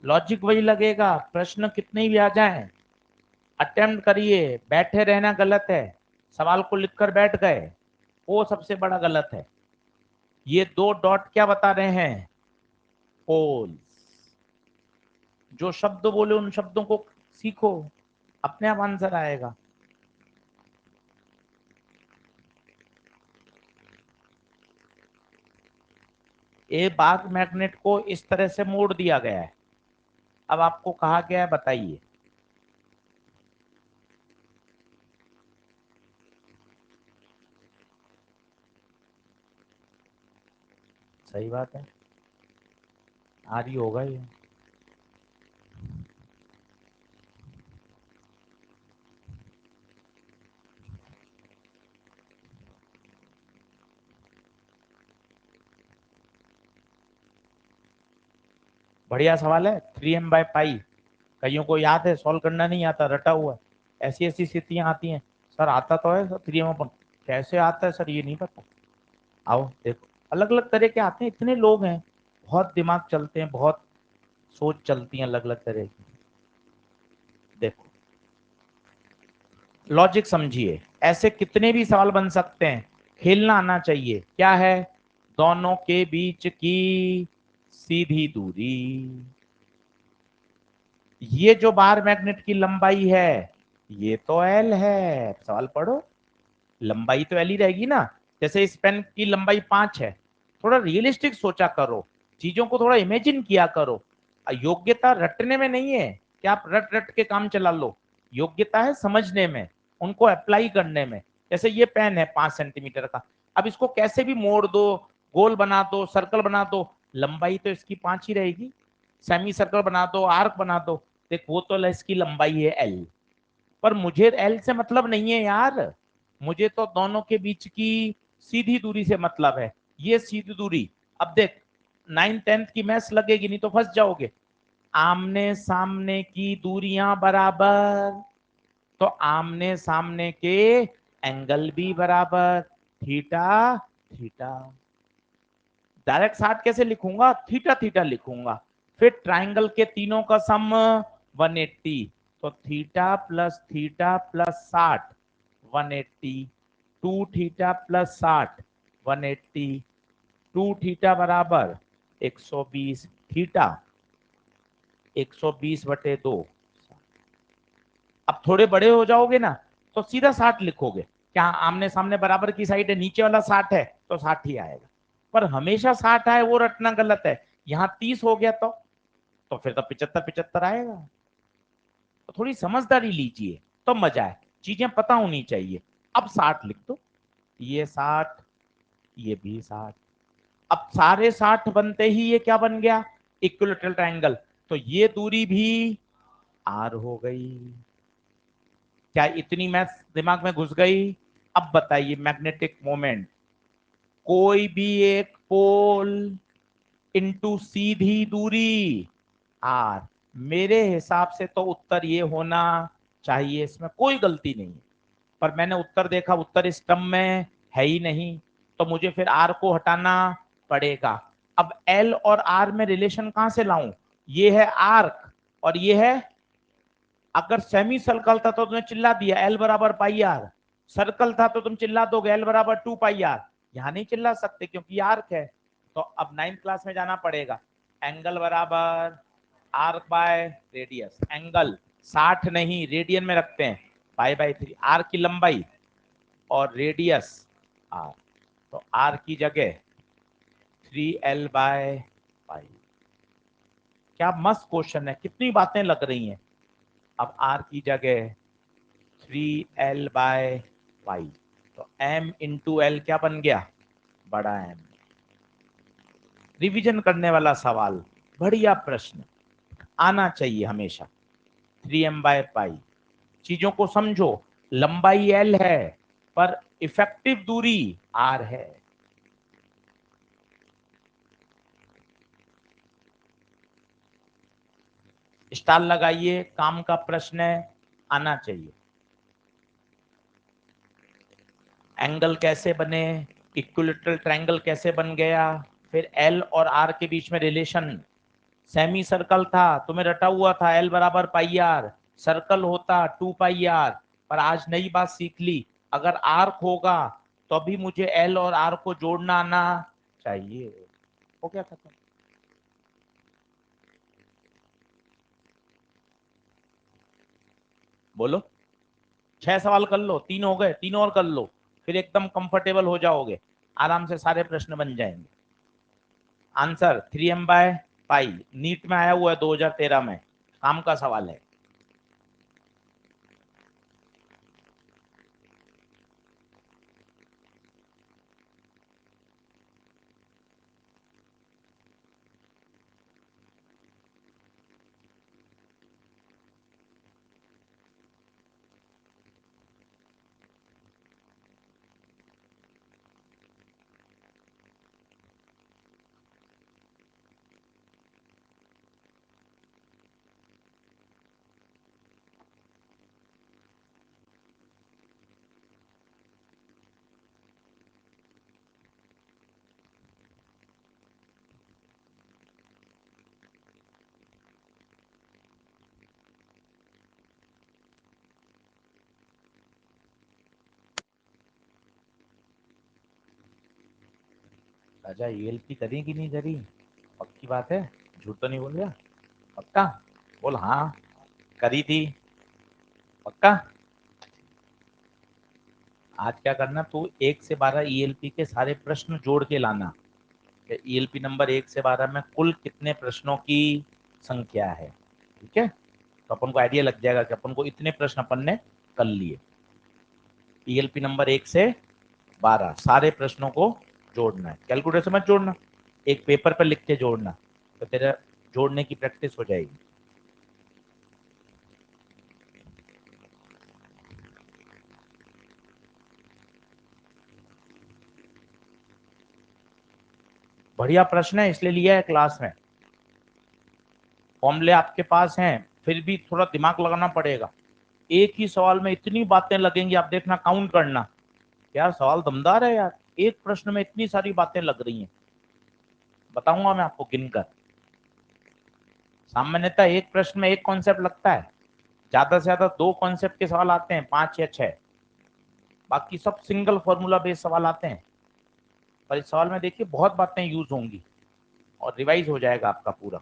लॉजिक वही लगेगा, प्रश्न कितने भी आ जाएं, अटेम्प्ट करिए, बैठे रहना गलत है, सवाल को लिखकर बैठ गए वो सबसे बड़ा गलत है। ये 2 डॉट क्या बता रहे हैं, पोल्स। जो शब्द बोले उन शब्दों को सीखो, अपने आप आंसर आएगा। ए बाग मैग्नेट को इस तरह से मोड़ दिया गया है, अब आपको कहा गया है बताइए। सही बात है, आ रही होगा ये। बढ़िया सवाल है, 3m बाय पाई। कईयों को याद है, सॉल्व करना नहीं आता, रटा हुआ है। ऐसी ऐसी स्थितियां आती हैं, सर आता तो है सर 3m अपन, कैसे आता है सर ये नहीं पता। आओ देखो, अलग अलग तरह के आते हैं, इतने लोग हैं, बहुत दिमाग चलते हैं, बहुत सोच चलती है अलग अलग तरह की। देखो लॉजिक समझिए, ऐसे कितने भी सवाल बन सकते हैं, खेलना आना चाहिए। क्या है, दोनों के बीच की सीधी दूरी, ये जो बार मैग्नेट की लंबाई है ये तो एल है, सवाल पढ़ो, लंबाई तो एल ही रहेगी ना। जैसे इस पेन की लंबाई 5 है, थोड़ा रियलिस्टिक सोचा करो, चीजों को थोड़ा इमेजिन किया करो। योग्यता रटने में नहीं है कि आप रट रट के काम चला लो, योग्यता है समझने में, उनको अप्लाई करने में। जैसे ये पेन है 5 सेंटीमीटर का, अब इसको कैसे भी मोड़ दो, गोल बना दो, सर्कल बना दो, लंबाई तो इसकी 5 ही रहेगी। सेमी सर्कल बना दो, आर्क बना दो, देख वो तो इसकी लंबाई है एल, पर मुझे एल से मतलब नहीं है यार, मुझे तो दोनों के बीच की सीधी दूरी से मतलब है, ये सीधी दूरी। अब देख 9th 10th की मैथ्स लगेगी, नहीं तो फंस जाओगे। आमने सामने की दूरियां बराबर, तो आमने सामने के एंगल भी बराबर, थीटा थीटा। डायरेक्ट 60 कैसे लिखूंगा, थीटा थीटा लिखूंगा। फिर ट्राइंगल के तीनों का सम 180, तो theta plus 60 180, 2 theta plus 60 180, 2 theta बराबर 120, थीटा 120/2। अब थोड़े बड़े हो जाओगे ना तो सीधा 60 लिखोगे, क्या आमने सामने बराबर की साइड है, नीचे वाला 60 है तो 60 ही आएगा। पर हमेशा 60 आए वो रटना गलत है। यहाँ 30 हो गया तो फिर तो 75 75 आएगा। तो थोड़ी समझदारी लीजिए तो मजा है, चीजें पता होनी चाहिए। अब 60 लिख दो, ये 60, ये भी 60। अब सारे 60 बनते ही ये क्या बन गया, इक्विलैटरल ट्रायंगल। तो ये दूरी भी आर हो गई। क्या इतनी मैथ्स दिमाग में घुस गई? अब बताइए, मैग्नेटिक मोमेंट, कोई भी एक पोल इनटू सीधी दूरी आर, मेरे हिसाब से तो उत्तर ये होना चाहिए, इसमें कोई गलती नहीं है। पर मैंने उत्तर देखा, उत्तर इस टर्म में है ही नहीं, तो मुझे फिर आर को हटाना पड़ेगा। अब एल और आर में रिलेशन कहां से लाऊं, ये है आर्क और ये है, अगर सेमी सर्कल था तो तुमने चिल्ला दिया एल बराबर पाई आर, सर्कल था तो तुम चिल्ला दोगे एल बराबर 2 पाई आर। यहां नहीं चिल्ला सकते क्योंकि आर्क है। तो अब 9th क्लास में जाना पड़ेगा, एंगल बराबर आर्क बाय रेडियस, एंगल 60 नहीं रेडियन में रखते हैं, पाई/3, आर्क की लंबाई और रेडियस आर, तो आर की जगह 3l/पाई। क्या मस्त क्वेश्चन है, कितनी बातें लग रही हैं। अब आर की जगह 3l/पाई, तो m इंटू एल क्या बन गया, बड़ा एम। रिवीजन करने वाला सवाल, बढ़िया प्रश्न, आना चाहिए हमेशा। 3m/पाई, चीजों को समझो, लंबाई एल है पर इफेक्टिव दूरी आर है। स्टार लगाइए, काम का प्रश्न है, आना चाहिए। एंगल कैसे बने, इक्विलैटरल ट्रायंगल कैसे बन गया, फिर एल और आर के बीच में रिलेशन, सेमी सर्कल था तुम्हें रटा हुआ था एल बराबर पाई आर, सर्कल होता 2 पाई आर, पर आज नई बात सीख ली, अगर आर्क होगा तो अभी मुझे एल और आर को जोड़ना आना चाहिए। हो गया खत्म। बोलो, 6 सवाल कर लो, 3 हो गए, 3 और कर लो, फिर एकदम कंफर्टेबल हो जाओगे, आराम से सारे प्रश्न बन जाएंगे। आंसर 3m/पाई, नीट में आया हुआ है 2013 में, काम का सवाल है। राजा ईएलपी करी कि नहीं करी, पक्की बात है, झूठ तो नहीं बोल रहा, पक्का बोल, हाँ करी थी, पक्का। आज क्या करना, तू 1 से 12 ईएलपी के सारे प्रश्न जोड़ के लाना, ईएलपी नंबर 1 से 12 में कुल कितने प्रश्नों की संख्या है, ठीक है। तो अपन को आइडिया लग जाएगा कि अपन को इतने प्रश्न अपन ने कर लिए। ईएलपी नंबर 1 से 12 सारे प्रश्नों को जोड़ना है, कैलकुलेटर से मत जोड़ना, एक पेपर पर लिख के जोड़ना, तो तेरा जोड़ने की प्रैक्टिस हो जाएगी। बढ़िया प्रश्न है, इसलिए लिया है क्लास में। फॉर्मूले आपके पास हैं, फिर भी थोड़ा दिमाग लगाना पड़ेगा। एक ही सवाल में इतनी बातें लगेंगी, आप देखना, काउंट करना। यार सवाल दमदार है यार, एक प्रश्न में इतनी सारी बातें लग रही हैं। बताऊंगा मैं आपको गिनकर। सामान्यतः एक प्रश्न में एक कॉन्सेप्ट लगता है, ज्यादा से ज्यादा 2 कॉन्सेप्ट के सवाल आते हैं, 5 या 6। बाकी सब सिंगल फॉर्मूला बेस्ड सवाल आते हैं। पर इस सवाल में देखिए बहुत बातें यूज होंगी और रिवाइज हो जाएगा आपका पूरा।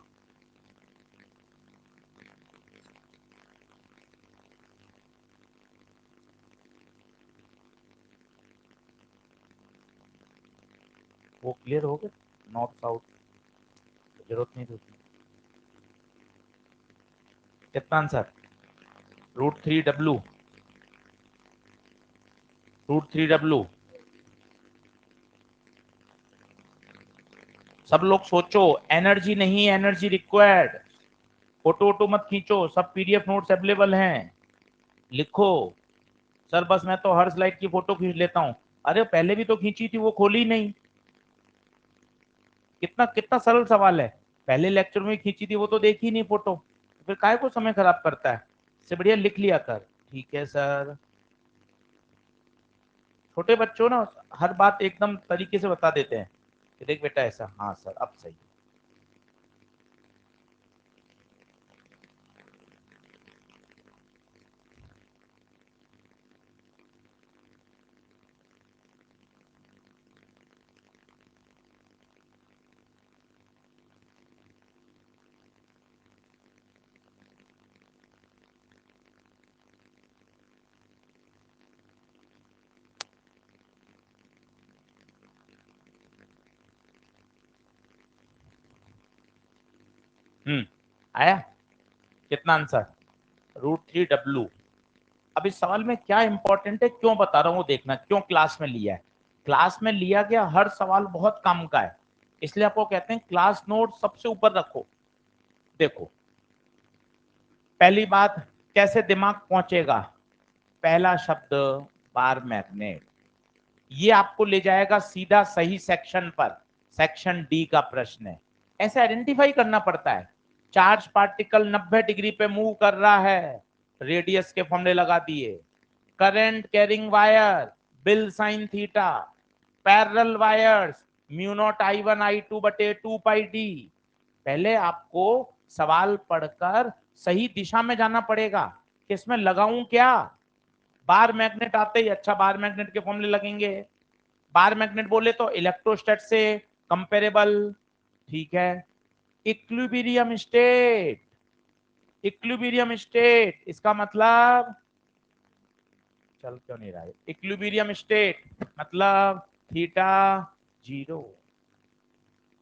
वो क्लियर हो गया, नॉर्थ साउथ जरूरत नहीं थी उसमें। कितना आंसर? √3W। √3W। सब लोग सोचो, एनर्जी नहीं, एनर्जी रिक्वायर्ड। फोटो वोटो मत खींचो, सब पीडीएफ नोट्स अवेलेबल हैं। लिखो, सर बस मैं तो हर स्लाइड की फोटो खींच लेता हूँ। अरे पहले भी तो खींची थी, वो खोली नहीं। कितना कितना सरल सवाल है, पहले लेक्चर में खींची थी, वो तो देखी नहीं फोटो, फिर काय को समय खराब करता है। इससे बढ़िया लिख लिया कर। ठीक है सर। छोटे बच्चों ना हर बात एकदम तरीके से बता देते हैं कि देख बेटा ऐसा, हाँ सर अब सही। आया कितना आंसर? √3W। अब इस सवाल में क्या इंपॉर्टेंट है, क्यों बता रहा हूं वो देखना, क्यों क्लास में लिया है। क्लास में लिया गया हर सवाल बहुत काम का है, इसलिए आपको कहते हैं क्लास नोट सबसे ऊपर रखो। देखो, पहली बात, कैसे दिमाग पहुंचेगा? पहला शब्द बार मैग्नेट, ये आपको ले जाएगा सीधा सही सेक्शन पर। सेक्शन डी का प्रश्न है। ऐसे आइडेंटिफाई करना पड़ता है। चार्ज पार्टिकल 90 डिग्री पे मूव कर रहा है, रेडियस के फॉर्मूले लगा दिए। Current carrying wire, bill sine theta. Parallel wires, mu naught I1 I2/2πD। पहले आपको सवाल पढ़कर सही दिशा में जाना पड़ेगा कि इसमें लगाऊं क्या। बार मैग्नेट आते ही, अच्छा बार मैग्नेट के फॉर्मूले लगेंगे। बार मैग्नेट बोले तो इलेक्ट्रोस्टैट से कंपेरेबल। ठीक है। इक्विलिब्रियम स्टेट, इक्विलिब्रियम स्टेट इसका मतलब, चल क्यों नहीं रहा है, इक्विलिब्रियम स्टेट मतलब थीटा 0।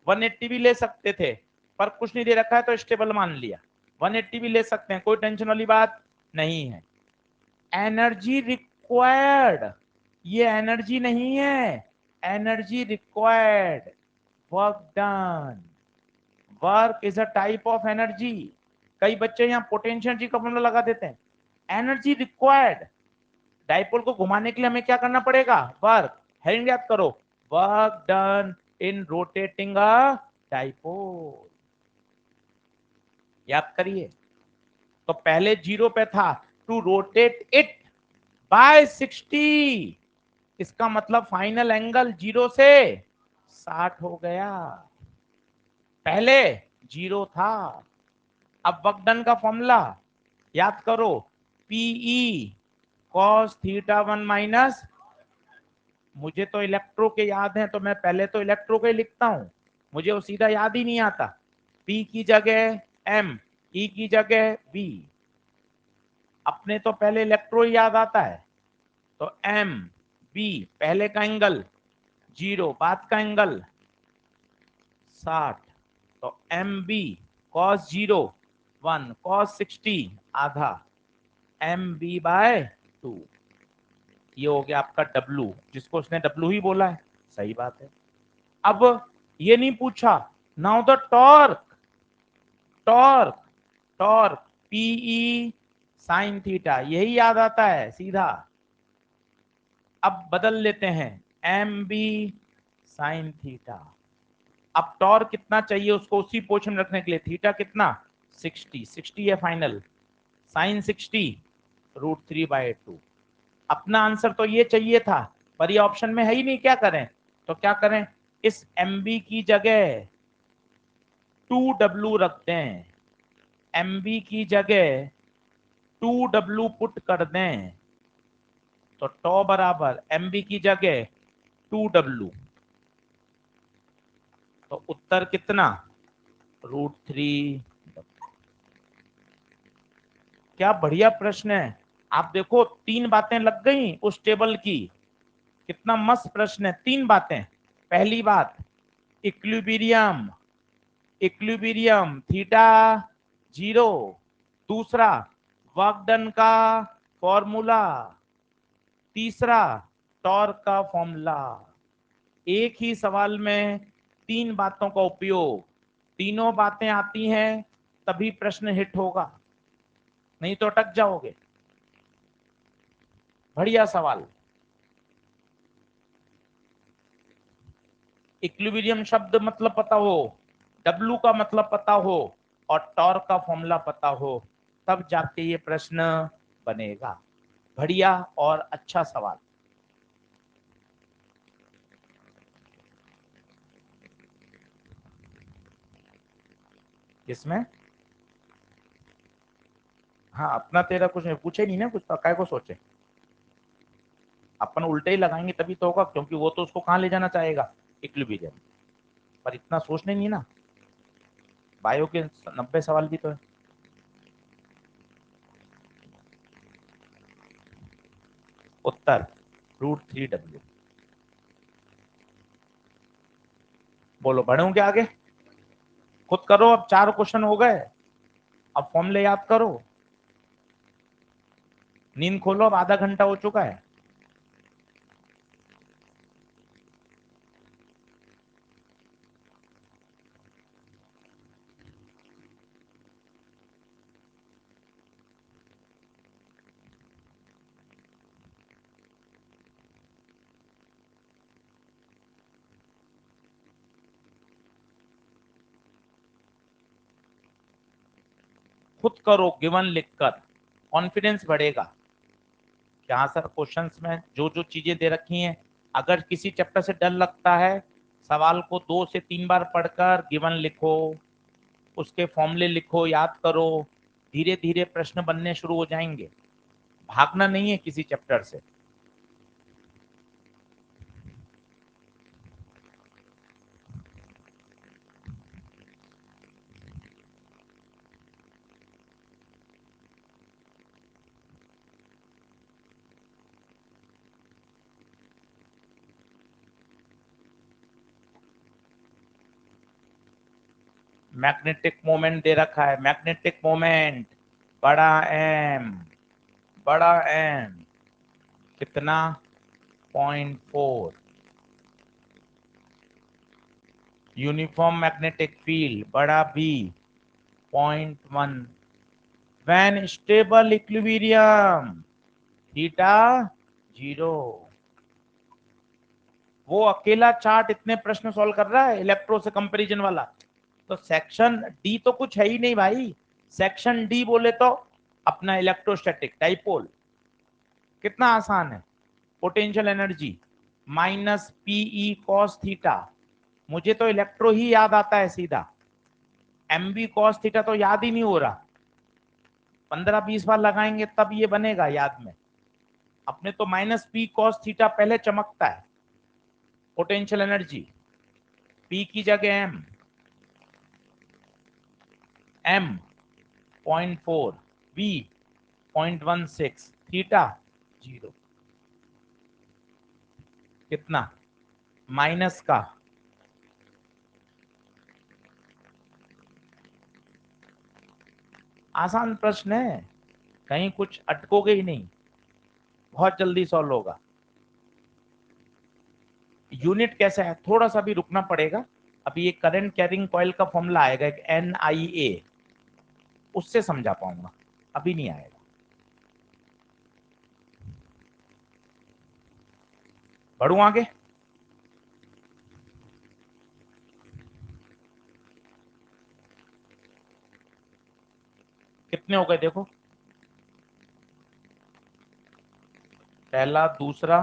180 भी ले सकते थे, पर कुछ नहीं दे रखा है तो स्टेबल मान लिया। 180 भी ले सकते हैं, कोई टेंशन वाली बात नहीं है। एनर्जी रिक्वायर्ड, ये एनर्जी नहीं है, energy required, work done. Work is a type of energy. कई बच्चे यहाँ पोटेंशियल एनर्जी का फॉर्मूला लगा देते हैं। एनर्जी रिक्वायर्ड, डाइपोल को घुमाने के लिए हमें क्या करना पड़ेगा? वर्क। हेडिंग याद करो, work done in rotating a dipole. याद करिए। तो पहले 0 पे था, टू रोटेट इट बाय 60, इसका मतलब फाइनल एंगल 0 से 60 हो गया। पहले 0 था। अब वर्क डन का फॉर्मूला याद करो, पीई कॉस θ1 माइनस, मुझे तो इलेक्ट्रो के याद हैं तो मैं पहले तो इलेक्ट्रो के लिखता हूं, मुझे वो सीधा याद ही नहीं आता। पी की जगह एम, ई की जगह बी, अपने तो पहले इलेक्ट्रो ही याद आता है। तो एम बी, पहले का एंगल 0, बाद का एंगल 60। तो एम बी कॉस 0 1, कॉस 60 आधा, एम बी बाय 2। ये हो गया आपका W, जिसको उसने W ही बोला है, सही बात है। अब ये नहीं पूछा, now the torque, torque, torque PE sine theta, यही याद आता है सीधा। अब बदल लेते हैं, एम बी साइन थीटा। अब टॉर कितना चाहिए उसको उसी पोजीशन में रखने के लिए, थीटा कितना 60, 60 है फाइनल, साइन 60 √3/2। अपना आंसर तो ये चाहिए था पर ये ऑप्शन में है ही नहीं, क्या करें? तो क्या करें, इस MB की जगह 2W रख दें, MB की जगह 2W पुट कर दें, तो टॉ बराबर MB की जगह 2W, तो उत्तर कितना √3। क्या बढ़िया प्रश्न है। आप देखो 3 बातें लग गई उस टेबल की, कितना मस्त प्रश्न है। 3 बातें, पहली बात इक्विलिब्रियम, इक्विलिब्रियम थीटा 0, दूसरा वर्क डन का फॉर्मूला, तीसरा टॉर्क का फॉर्मूला। एक ही सवाल में 3 बातों का उपयोग, तीनों बातें आती हैं तभी प्रश्न हिट होगा, नहीं तो अटक जाओगे। बढ़िया सवाल। इक्विलिब्रियम शब्द मतलब पता हो, डब्लू का मतलब पता हो और टॉर्क का फॉर्मूला पता हो, तब जाके ये प्रश्न बनेगा। बढ़िया और अच्छा सवाल। इसमें हाँ अपना तेरा कुछ नहीं पूछे, नहीं ना कुछ, तो काय को सोचे, अपन उल्टे ही लगाएंगे तभी तो होगा, क्योंकि वो तो उसको कहाँ ले जाना चाहेगा इक्विलिब्रियम, पर इतना सोचने नहीं ना। बायो के 90 सवाल भी तो है। उत्तर √3W। बोलो बढ़ूं क्या आगे? खुद करो, अब 4 क्वेश्चन हो गए, अब फॉर्मूले याद करो, नींद खोलो, अब आधा घंटा हो चुका है। खुद करो गिवन लिखकर, कॉन्फिडेंस बढ़ेगा। यहाँ सर क्वेश्चंस में जो जो चीजें दे रखी हैं, अगर किसी चैप्टर से डर लगता है, सवाल को 2 से 3 बार पढ़कर गिवन लिखो, उसके फॉर्मूले लिखो, याद करो, धीरे धीरे प्रश्न बनने शुरू हो जाएंगे। भागना नहीं है किसी चैप्टर से। मैग्नेटिक मोमेंट दे रखा है, मैग्नेटिक मोमेंट बड़ा एम, बड़ा एम कितना 0.4, यूनिफॉर्म मैग्नेटिक फील्ड बड़ा B 0.1, when stable equilibrium theta 0। वो अकेला चार्ट इतने प्रश्न सॉल्व कर रहा है इलेक्ट्रो से कंपैरिजन वाला, तो सेक्शन डी तो कुछ है ही नहीं भाई। सेक्शन डी बोले तो अपना इलेक्ट्रोस्टैटिक डाइपोल, कितना आसान है। Potential energy minus PE cos theta, मुझे तो इलेक्ट्रो ही याद आता है सीधा, एमबी कॉस थीटा तो याद ही नहीं हो रहा, 15-20 बार लगाएंगे तब ये बनेगा याद में। अपने तो माइनस पी कॉस थीटा पहले चमकता है। पोटेंशियल एनर्जी पी की जगह एम 0.4, बी 0.16, थीटा 0, कितना माइनस का, आसान प्रश्न है, कहीं कुछ अटकोगे ही नहीं, बहुत जल्दी सॉल्व होगा। यूनिट कैसा है, थोड़ा सा भी रुकना पड़ेगा। अभी ये करंट कैरिंग कॉइल का फॉर्मूला आएगा एक NIA, उससे समझा पाऊंगा, अभी नहीं आएगा। बढ़ू आगे। कितने हो गए देखो, पहला दूसरा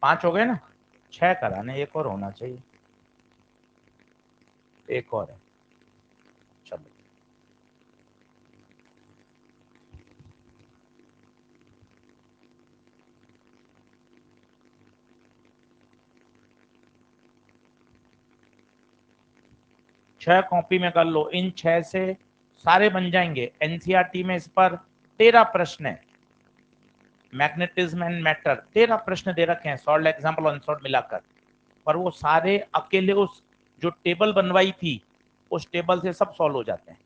5 हो गए ना, 6 कराने, एक और होना चाहिए, एक और है। चलो, छह कॉपी में कर लो, इन 6 से सारे बन जाएंगे। एनसीईआरटी में इस पर 13 प्रश्न है, मैग्नेटिज्म एंड मैटर 13 प्रश्न दे रखे हैं, सॉल्व एग्जाम्पल ऑन सॉल्व मिलाकर, पर वो सारे अकेले उस जो टेबल बनवाई थी उस टेबल से सब सॉल्व हो जाते हैं।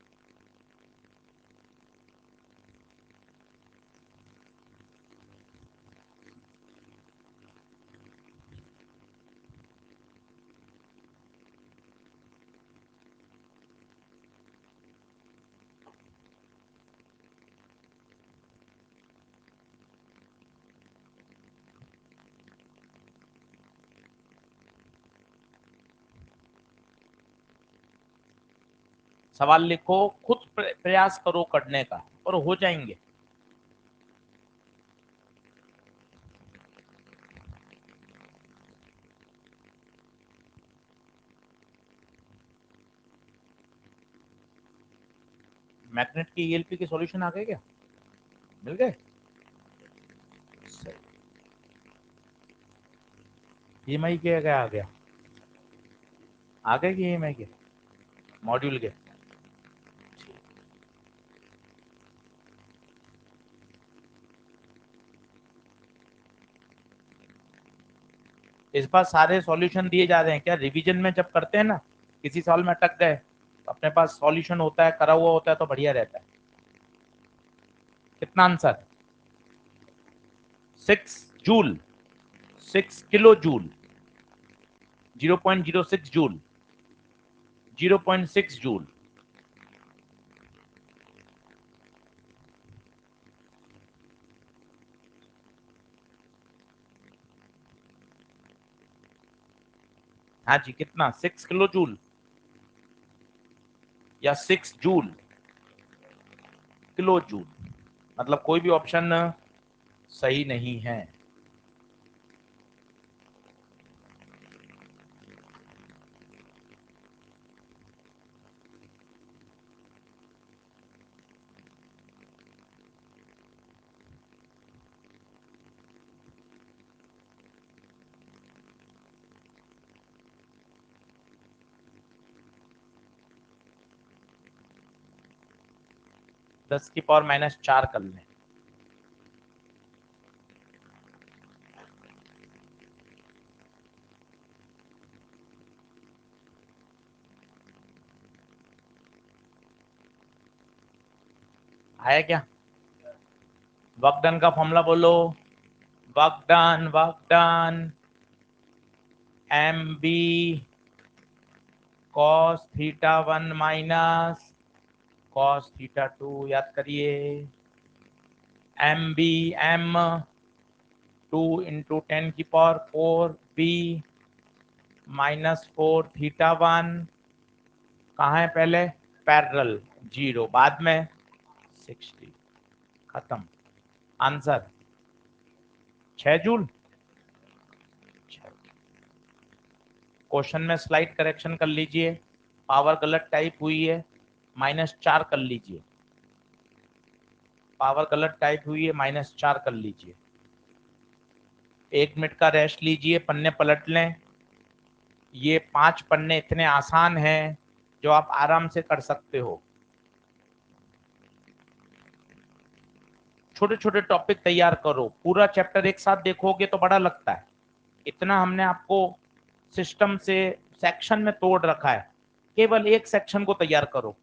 सवाल लिखो, खुद प्रयास करो करने का और हो जाएंगे। मैग्नेट की ईएलपी के सॉल्यूशन आ गए क्या, मिल गए? ईएमआई के क्या आ गया, आ गए कि ईएमआई के मॉड्यूल के? इस बार सारे सॉल्यूशन दिए जा रहे हैं क्या? रिवीजन में जब करते हैं ना, किसी सवाल में अटक गए तो अपने पास सॉल्यूशन होता है, करा हुआ होता है, तो बढ़िया रहता है। कितना answer? 6 joule, 6 kilo joule, 0.06 joule, 0.6 joule. हाँ जी, कितना? 6 किलो जूल या 6 जूल? किलो जूल, मतलब कोई भी ऑप्शन सही नहीं है। (10⁻⁴) कर लें। आया क्या? वर्क डन का फॉर्मूला बोलो। Work done M B cos theta 1 minus cos theta 2, याद करिए। M 2 × 10⁴ B -4 θ1 कहाँ है पहले? पैरेलल 0, बाद में 60, खत्म। Answer 6 joule. क्वेश्चन में स्लाइड करेक्शन कर लीजिए, पावर गलत टाइप हुई है, -4 कर लीजिए, पावर गलत टाइप हुई है, -4 कर लीजिए। 1 मिनट का रेस्ट लीजिए, पन्ने पलट लें। ये 5 पन्ने इतने आसान हैं जो आप आराम से कर सकते हो। छोटे छोटे टॉपिक तैयार करो, पूरा चैप्टर एक साथ देखोगे तो बड़ा लगता है, इतना हमने आपको सिस्टम से सेक्शन में तोड़ रखा है। केवल एक सेक्शन को तैयार करो,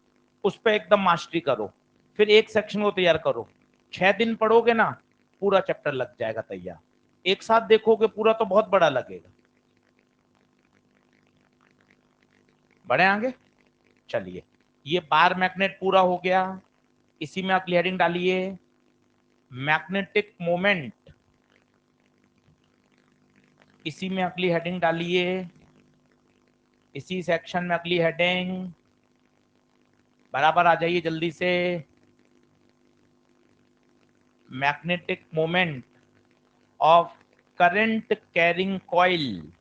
उस पर एकदम मास्टरी करो, फिर एक सेक्शन को तैयार करो। 6 दिन पढ़ोगे ना, पूरा चैप्टर लग जाएगा तैयार। एक साथ देखोगे पूरा तो बहुत बड़ा लगेगा। बढ़े आगे, चलिए। ये बार मैग्नेट पूरा हो गया। इसी में अगली हेडिंग डालिए, मैग्नेटिक मोमेंट। इसी में अगली हेडिंग डालिए, इसी सेक्शन में अगली हेडिंग, बराबर आ जाइए जल्दी से। Magnetic moment of current carrying coil,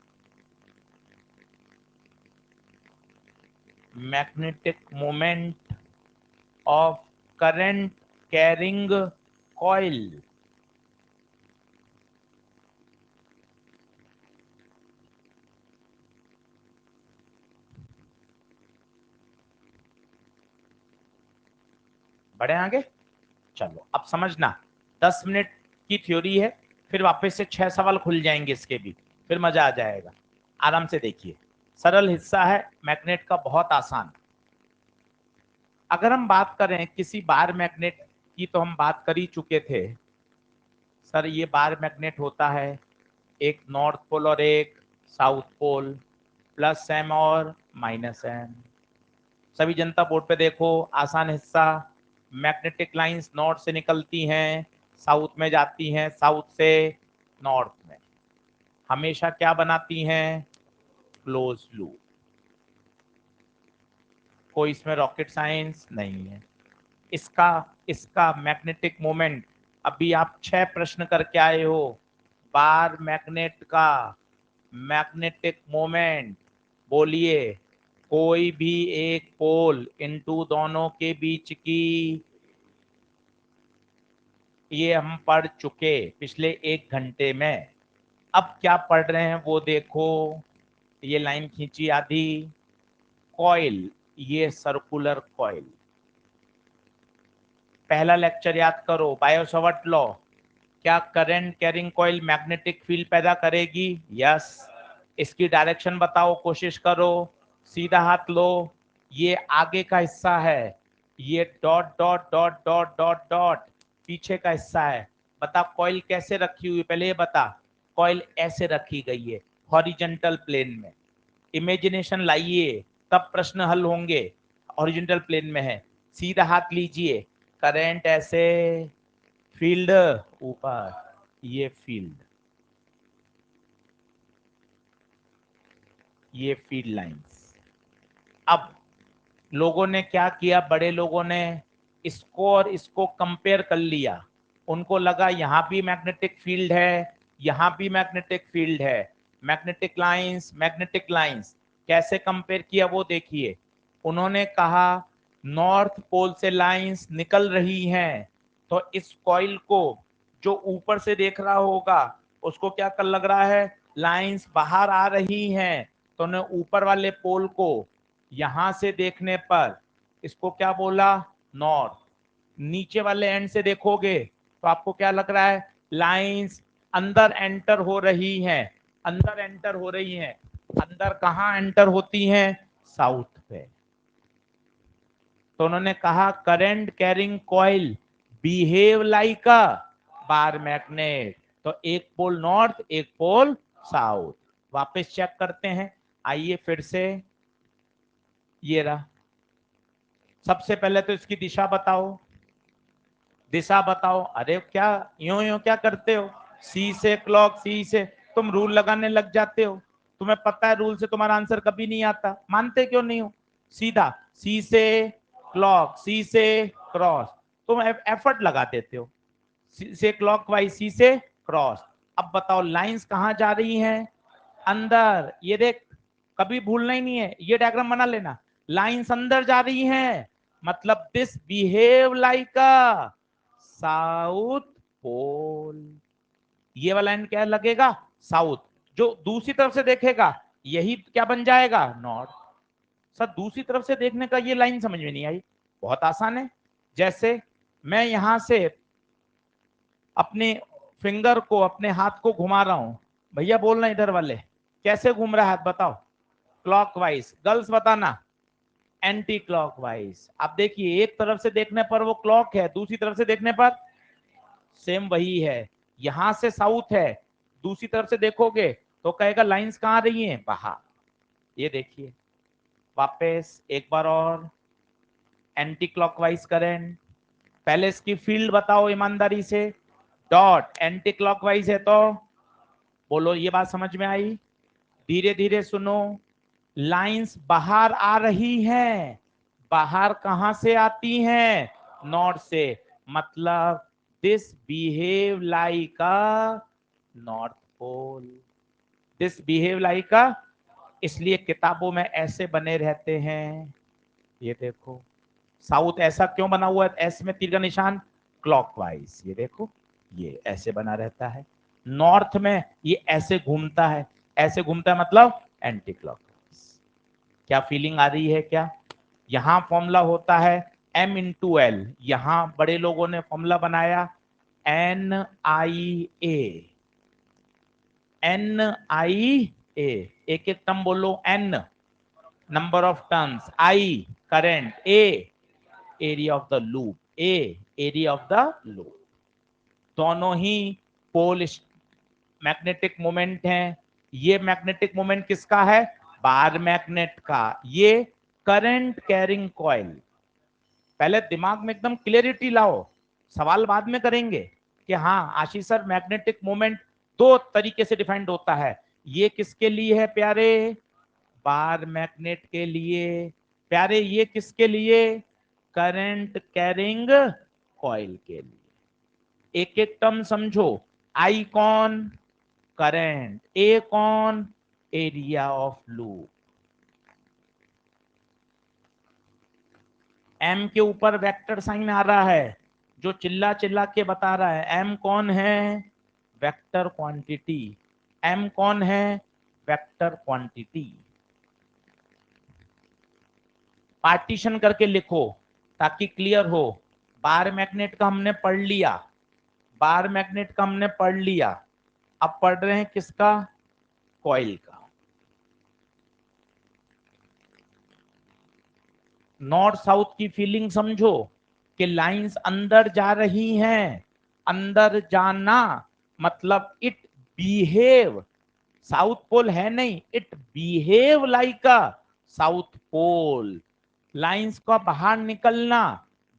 magnetic moment of current carrying coil. बढ़े आगे, चलो अब समझना। 10 मिनट की थ्योरी है, फिर वापस से 6 सवाल खुल जाएंगे इसके भी, फिर मजा आ जाएगा। आराम से देखिए, सरल हिस्सा है मैग्नेट का, बहुत आसान। अगर हम बात करें किसी बार मैग्नेट की, तो हम बात कर ही चुके थे। सर ये बार मैग्नेट होता है, एक नॉर्थ पोल और एक साउथ पोल, प्लस एम और माइनस एम। सभी जनता बोर्ड पे देखो, आसान हिस्सा। मैग्नेटिक लाइंस नॉर्थ से निकलती हैं, साउथ में जाती हैं, साउथ से नॉर्थ में, हमेशा क्या बनाती हैं? Close loop. कोई इसमें रॉकेट साइंस नहीं है। इसका इसका मैग्नेटिक मोमेंट, अभी आप 6 प्रश्न करके आए हो। बार मैग्नेट का मैग्नेटिक मोमेंट, बोलिए। कोई भी एक पोल इनटू दोनों के बीच की, ये हम पढ़ चुके पिछले 1 घंटे में। अब क्या पढ़ रहे हैं वो देखो। ये लाइन खींची आधी। कॉइल, ये सर्कुलर कॉइल। पहला लेक्चर याद करो, बायो-सवार्ट लॉ। क्या current carrying coil magnetic field पैदा करेगी? यस। इसकी डायरेक्शन बताओ, कोशिश करो। सीधा हाथ लो, ये आगे का हिस्सा है, ये dot dot dot dot dot dot पीछे का हिस्सा है। बता कॉइल कैसे रखी हुई, पहले ये बता। कॉइल ऐसे रखी गई है, हॉरिजॉन्टल प्लेन में। इमेजिनेशन लाइए, तब प्रश्न हल होंगे। हॉरिजॉन्टल प्लेन में है, सीधा हाथ लीजिए। करंट ऐसे, फील्ड ऊपर, ये फील्ड, ये फील्ड लाइंस। अब लोगों ने क्या किया, बड़े लोगों ने इसको और इसको कंपेयर कर लिया। उनको लगा यहां भी मैग्नेटिक फील्ड है, यहां भी मैग्नेटिक फील्ड है। मैग्नेटिक लाइंस, मैग्नेटिक लाइंस कैसे कंपेयर किया वो देखिए। उन्होंने कहा नॉर्थ पोल से लाइंस निकल रही हैं, तो इस कॉइल को जो ऊपर से देख रहा होगा उसको क्या कर लग रहा है, लाइंस बाहर आ रही हैं। तो उन्होंने ऊपर वाले पोल को यहां से देखने पर इसको क्या बोला, नॉर्थ। नीचे वाले एंड से देखोगे तो आपको क्या लग रहा है, लाइंस अंदर एंटर हो रही हैं, अंदर एंटर हो रही हैं। अंदर कहां एंटर होती हैं? साउथ पे। तो उन्होंने कहा current carrying coil behave like अ बार मैग्नेट। तो एक पोल नॉर्थ, एक पोल साउथ। वापस चेक करते हैं, आइए फिर से। ये रहा, सबसे पहले तो इसकी दिशा बताओ, दिशा बताओ। अरे क्या यूं यूं क्या करते हो, सी से क्लॉक, सी से तुम रूल लगाने लग जाते हो। तुम्हें पता है रूल से तुम्हारा आंसर कभी नहीं आता, मानते क्यों नहीं हो? सीधा सी से क्लॉक, सी से क्रॉस, तुम एफर्ट लगा देते हो। सी से क्लॉक वाइज, सी से क्रॉस। अब बताओ लाइंस कहां जा रही हैं? अंदर। ये देख, कभी भूलना ही नहीं है, ये डायग्राम बना लेना। लाइंस अंदर जा रही हैं, मतलब this behave like a south pole. ये वाला एंड क्या लगेगा, साउथ। जो दूसरी तरफ से देखेगा यही क्या बन जाएगा, नॉर्थ। सर दूसरी तरफ से देखने का ये लाइन समझ में नहीं आई। बहुत आसान है। जैसे मैं यहां से अपने फिंगर को, अपने हाथ को घुमा रहा हूं, भैया बोलना इधर वाले, कैसे घूम रहा है हाथ बताओ? क्लॉकवाइज। गर्ल्स बताना, एंटी क्लॉकवाइज। आप देखिए, एक तरफ से देखने पर वो क्लॉक है, दूसरी तरफ से देखने पर सेम वही है। यहां से साउथ है, दूसरी तरफ से देखोगे तो कहेगा लाइंस कहां रही हैं, बाहर। ये देखिए, वापस एक बार और, एंटी क्लॉकवाइज करंट। पहले इसकी फील्ड बताओ ईमानदारी से। डॉट एंटी क्लॉकवाइज है तो बोलो, ये बात समझ में आई? धीरे धीरे सुनो, लाइंस बाहर आ रही हैं, बाहर कहां से आती हैं? नॉर्थ से। मतलब this behave like a north pole, this behave like a, इसलिए किताबों में ऐसे बने रहते हैं। ये देखो साउथ ऐसा क्यों बना हुआ है, एस में तीर का निशान, क्लॉकवाइज, ये देखो ये ऐसे बना रहता है। नॉर्थ में ये ऐसे घूमता है, ऐसे घूमता है मतलब एंटी क्लॉकवाइज। क्या फीलिंग आ रही है क्या? यहां फॉर्मूला होता है M×L, यहां बड़े लोगों ने फॉर्मूला बनाया NIA, NIA। एक एक टर्म बोलो। N number of turns, I current, A area of the loop, A area of the loop. दोनों ही पोल मैग्नेटिक मोमेंट हैं। ये मैग्नेटिक मोमेंट किसका है? बार मैग्नेट का। ये करंट कैरिंग कॉइल। पहले दिमाग में एकदम क्लियरिटी लाओ, सवाल बाद में करेंगे कि हाँ आशीष सर मैग्नेटिक मोमेंट दो तरीके से डिफाइंड होता है। ये किसके लिए है प्यारे? बार मैग्नेट के लिए। प्यारे ये किसके लिए? करंट कैरिंग कॉइल के लिए। एक एक टर्म समझो। आई कौन? करंट। ए कौन? Area of loop. एम के ऊपर वेक्टर साइन आ रहा है जो चिल्ला चिल्ला के बता रहा है। एम कौन है? Vector quantity. एम कौन है? Vector quantity. पार्टीशन करके लिखो ताकि क्लियर हो। बार मैग्नेट का हमने पढ़ लिया, बार मैग्नेट का हमने पढ़ लिया। अब पढ़ रहे हैं किसका? कॉइल का। नॉर्थ साउथ की फीलिंग समझो कि लाइंस अंदर जा रही हैं। अंदर जाना मतलब इट बिहेव, साउथ पोल है नहीं, it behave like a south pole. Lines का बाहर निकलना,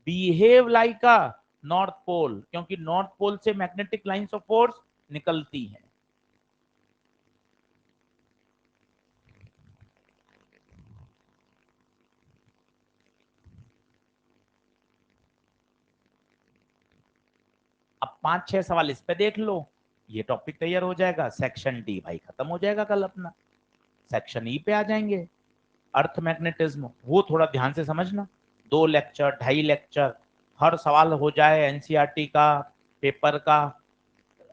behave like a north pole, क्योंकि नॉर्थ पोल से मैग्नेटिक लाइंस ऑफ फोर्स निकलती हैं। अब 5-6 सवाल इस पे देख लो, ये टॉपिक तैयार हो जाएगा। सेक्शन डी भाई खत्म हो जाएगा कल अपना। सेक्शन ई पे आ जाएंगे, अर्थ मैग्नेटिज्म। वो थोड़ा ध्यान से समझना, 2 लेक्चर 2.5 लेक्चर, हर सवाल हो जाए एनसीईआरटी का, पेपर का,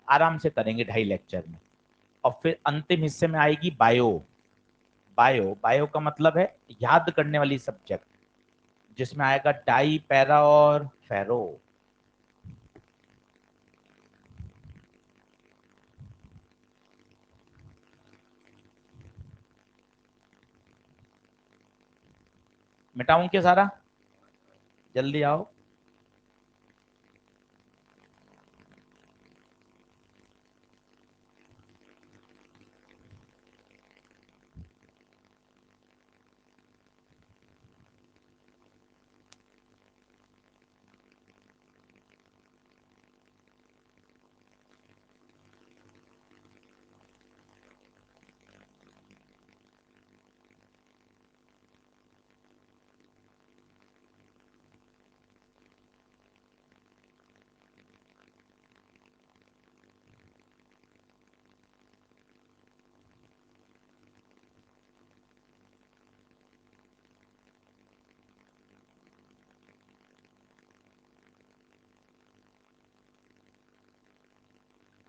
आराम से करेंगे 2.5 लेक्चर में। और फिर अंतिम हिस्से में आएगी बायो। बायो, बायो का मतलब है याद करने वाली सब्जेक्ट, जिसमें आएगा डाई, पैरा और फेरो। मिटाऊं क्या सारा? जल्दी आओ।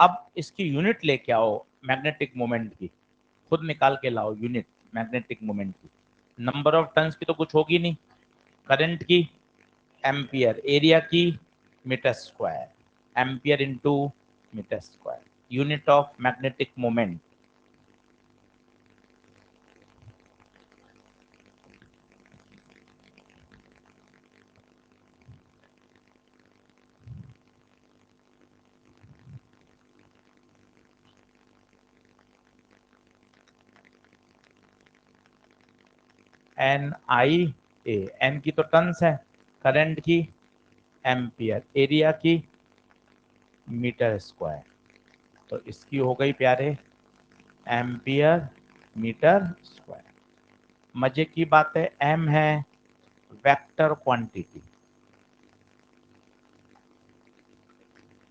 अब इसकी यूनिट लेके आओ मैग्नेटिक मोमेंट की, खुद निकाल के लाओ यूनिट मैग्नेटिक मोमेंट की। नंबर ऑफ टर्न्स की तो कुछ होगी नहीं, करंट की एम्पियर, एरिया की metre square, ampere into metre square, unit of magnetic moment. N I A, N की तो टर्न्स है, करंट की एम्पियर, एरिया की मीटर स्क्वायर। तो इसकी हो गई प्यारे एम्पियर मीटर स्क्वायर। मजे की बात है एम है वेक्टर क्वांटिटी।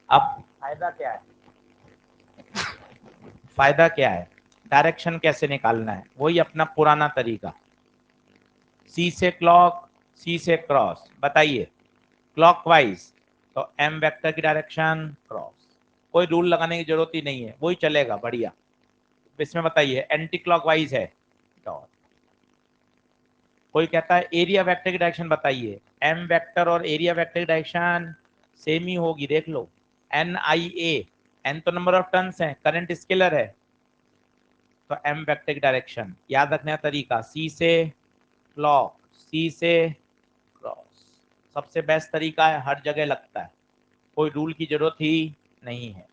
अब फायदा क्या है, फायदा क्या है, डायरेक्शन कैसे निकालना है, वही अपना पुराना तरीका, सी से क्लॉक, सी से क्रॉस, बताइए क्लॉकवाइज तो एम वेक्टर की डायरेक्शन क्रॉस, कोई रूल लगाने की जरूरत ही नहीं है, वही चलेगा बढ़िया। इसमें बताइए एंटी क्लॉकवाइज है डॉट। कोई कहता है एरिया वेक्टर की डायरेक्शन बताइए, एम वेक्टर और एरिया वेक्टर की डायरेक्शन सेम ही होगी, देख लो, एन आई ए, एन तो नंबर ऑफ टर्न्स है, करंट स्केलर है, तो एम वेक्टर की डायरेक्शन याद रखने का तरीका, सी से क्लॉक, सी से क्रॉस, सबसे बेस्ट तरीका है, हर जगह लगता है, कोई रूल की जरूरत ही नहीं है।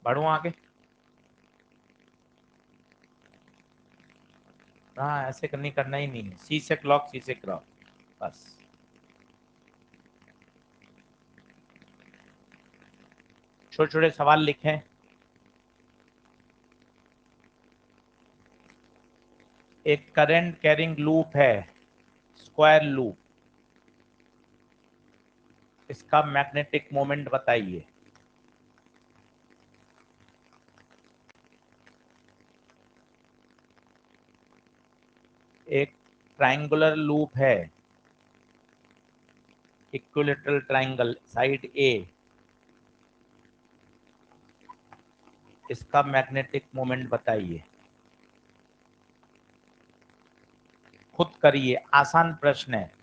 बढ़ू आगे, हाँ ऐसे करनी, करना ही नहीं है, सी से क्लॉक, सी से क्रॉस, बस। छोटे छोटे सवाल लिखें। एक करंट कैरिंग लूप है, स्क्वायर लूप, इसका मैग्नेटिक मोमेंट बताइए। एक ट्रायंगुलर लूप है, इक्विलेटरल ट्रायंगल साइड ए, इसका मैग्नेटिक मोमेंट बताइए। खुद करिए, आसान प्रश्न है।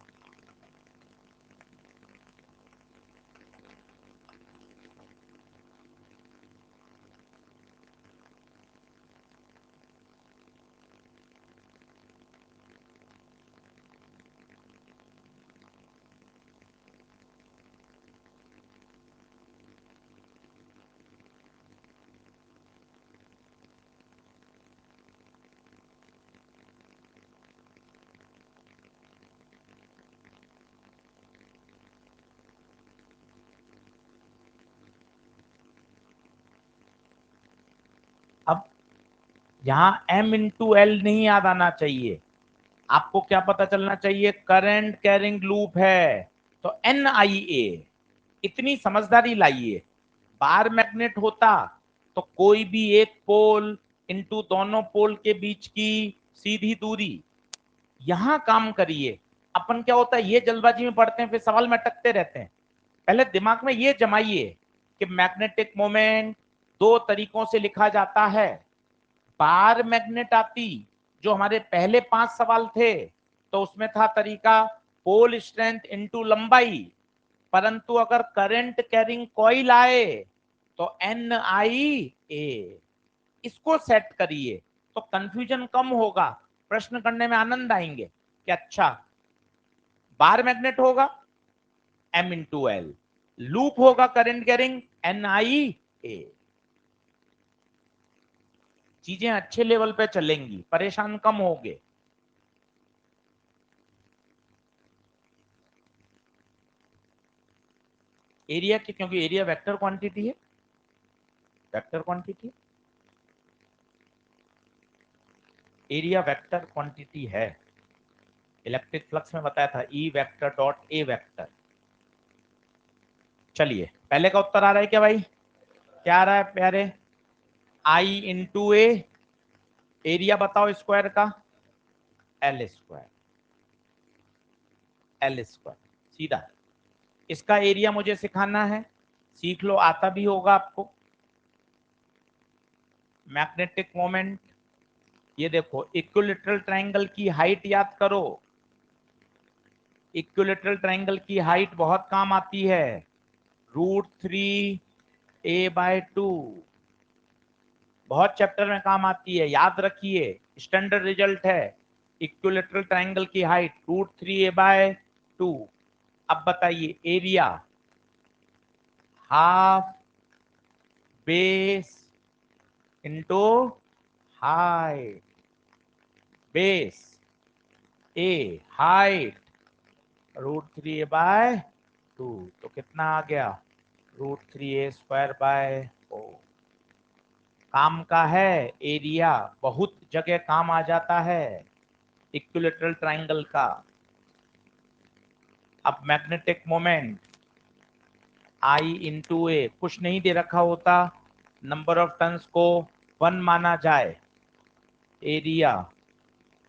अब यहाँ m इंटू एल नहीं याद आना चाहिए, आपको क्या पता चलना चाहिए, करंट कैरिंग लूप है तो एन आई ए, इतनी समझदारी लाइए। बार मैग्नेट होता तो कोई भी एक पोल इंटू दोनों पोल के बीच की सीधी दूरी, यहां काम करिए। अपन क्या होता है, ये जल्दबाजी में पढ़ते हैं, फिर सवाल में अटकते रहते हैं। पहले दिमाग में ये जमाइए कि मैग्नेटिक मोमेंट दो तरीकों से लिखा जाता है। बार मैग्नेट आती, जो हमारे पहले 5 सवाल थे, तो उसमें था तरीका पोल स्ट्रेंथ इनटू लंबाई, परंतु अगर करंट कैरिंग कॉइल आए तो एन आई ए, इसको सेट करिए तो कंफ्यूजन कम होगा, प्रश्न करने में आनंद आएंगे कि अच्छा बार मैग्नेट होगा एम इंटू एल, लूप होगा करंट कैरिंग एन आई ए। चीजें अच्छे लेवल पे चलेंगी, परेशान कम होगे। एरिया की, क्योंकि एरिया वेक्टर क्वांटिटी है, vector quantity, area vector quantity है। इलेक्ट्रिक फ्लक्स में बताया था E vector dot A vector. चलिए पहले का उत्तर आ रहा है क्या भाई, क्या आ रहा है प्यारे, आई इंटू ए, एरिया बताओ स्क्वायर का, एल स्क्वायर, एल स्क्वायर सीधा। इसका एरिया मुझे सिखाना है, सीख लो, आता भी होगा आपको। मैग्नेटिक मोमेंट, ये देखो इक्विलेटरल ट्रायंगल की हाइट याद करो, इक्विलेटरल ट्रायंगल की हाइट बहुत काम आती है, √3a/2, बहुत चैप्टर में काम आती है, याद रखिए, स्टैंडर्ड रिजल्ट है। इक्विलेटरल ट्रायंगल की हाइट √3a/2। अब बताइए area, half base into height, base ए हाइट √3a/2, तो कितना आ गया √3a²/4। काम का है एरिया, बहुत जगह काम आ जाता है इक्विलैटरल ट्रायंगल का। अब मैग्नेटिक मोमेंट I/A कुछ नहीं दे रखा होता, नंबर ऑफ टन्स को 1 माना जाए, एरिया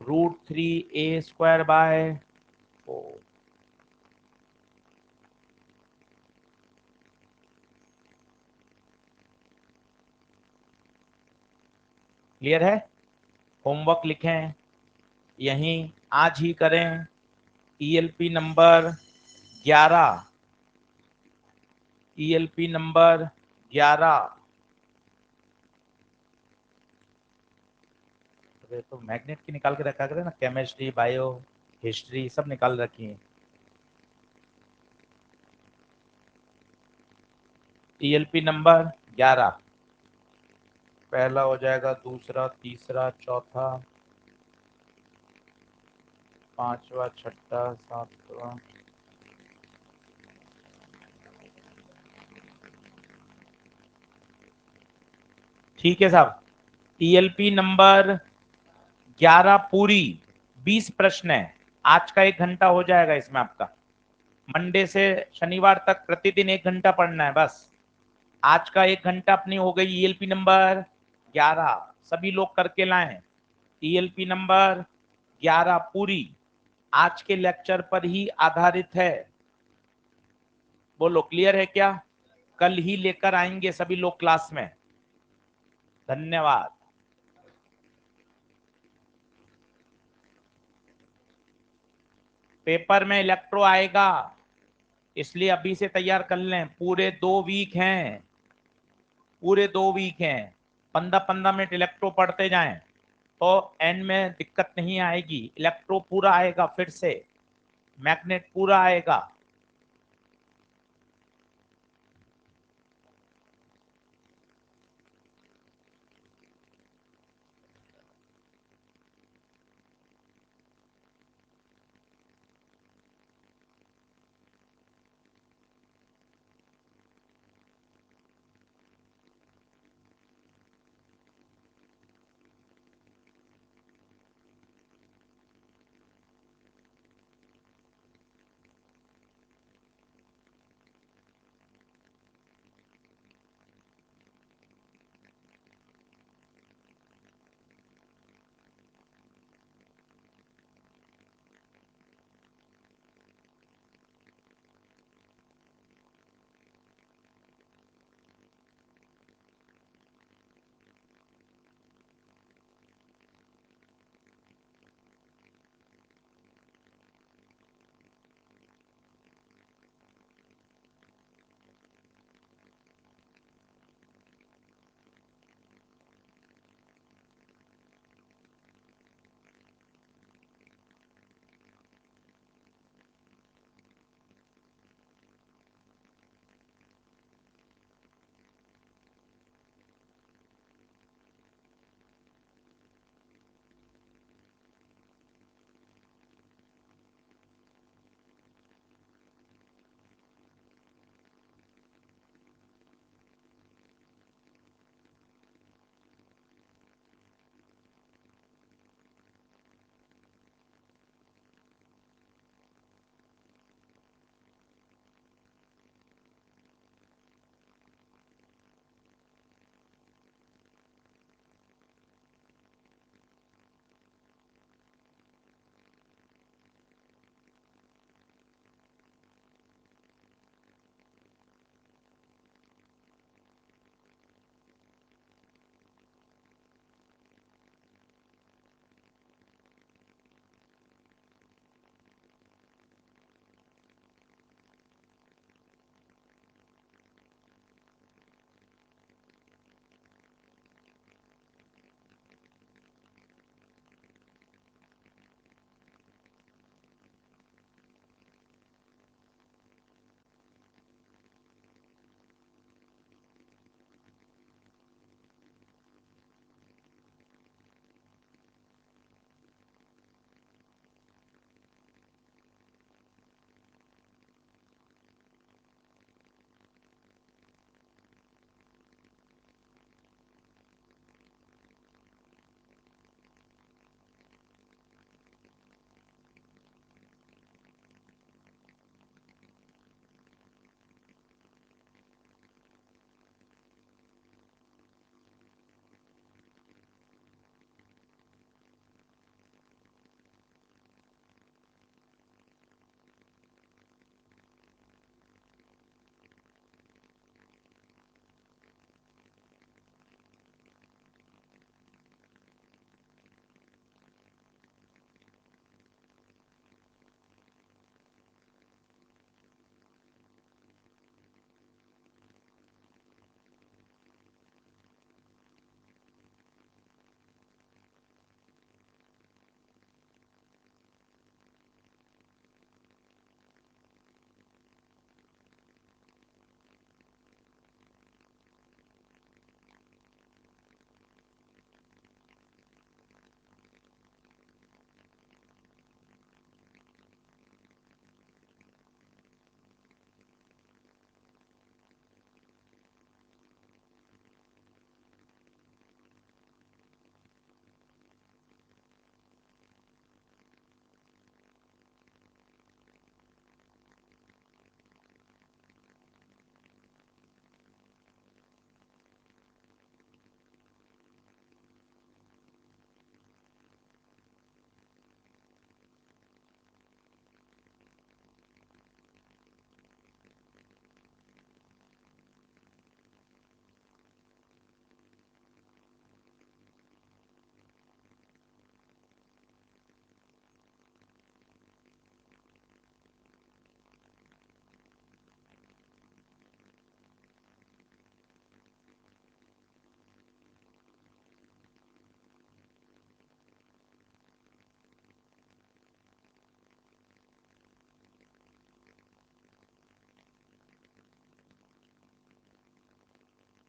√3a²/4। क्लियर है? होमवर्क लिखें यहीं, आज ही करें। ELP number 11, ELP number 11। तो मैग्नेट की निकाल के रखा करें ना, केमिस्ट्री, बायो, हिस्ट्री सब निकाल रखी है। ELP नंबर 11, पहला हो जाएगा, दूसरा, तीसरा, चौथा, पांचवा, छठा, सातवां। ठीक है साहब। ELP नंबर 11 पूरी 20 प्रश्न है। आज का 1 घंटा हो जाएगा इसमें आपका। मंडे से शनिवार तक प्रतिदिन 1 घंटा पढ़ना है बस। आज का 1 घंटा अपनी हो गई ELP नंबर 11, सभी लोग करके लाएं। ELP नंबर 11 पूरी आज के लेक्चर पर ही आधारित है। बोलो क्लियर है क्या? कल ही लेकर आएंगे सभी लोग क्लास में। धन्यवाद। पेपर में इलेक्ट्रो आएगा, इसलिए अभी से तैयार कर लें। पूरे 2 वीक हैं, पूरे 2 वीक हैं। 15-15 मिनट इलेक्ट्रो पढ़ते जाएं तो एंड में दिक्कत नहीं आएगी। इलेक्ट्रो पूरा आएगा, फिर से मैग्नेट पूरा आएगा।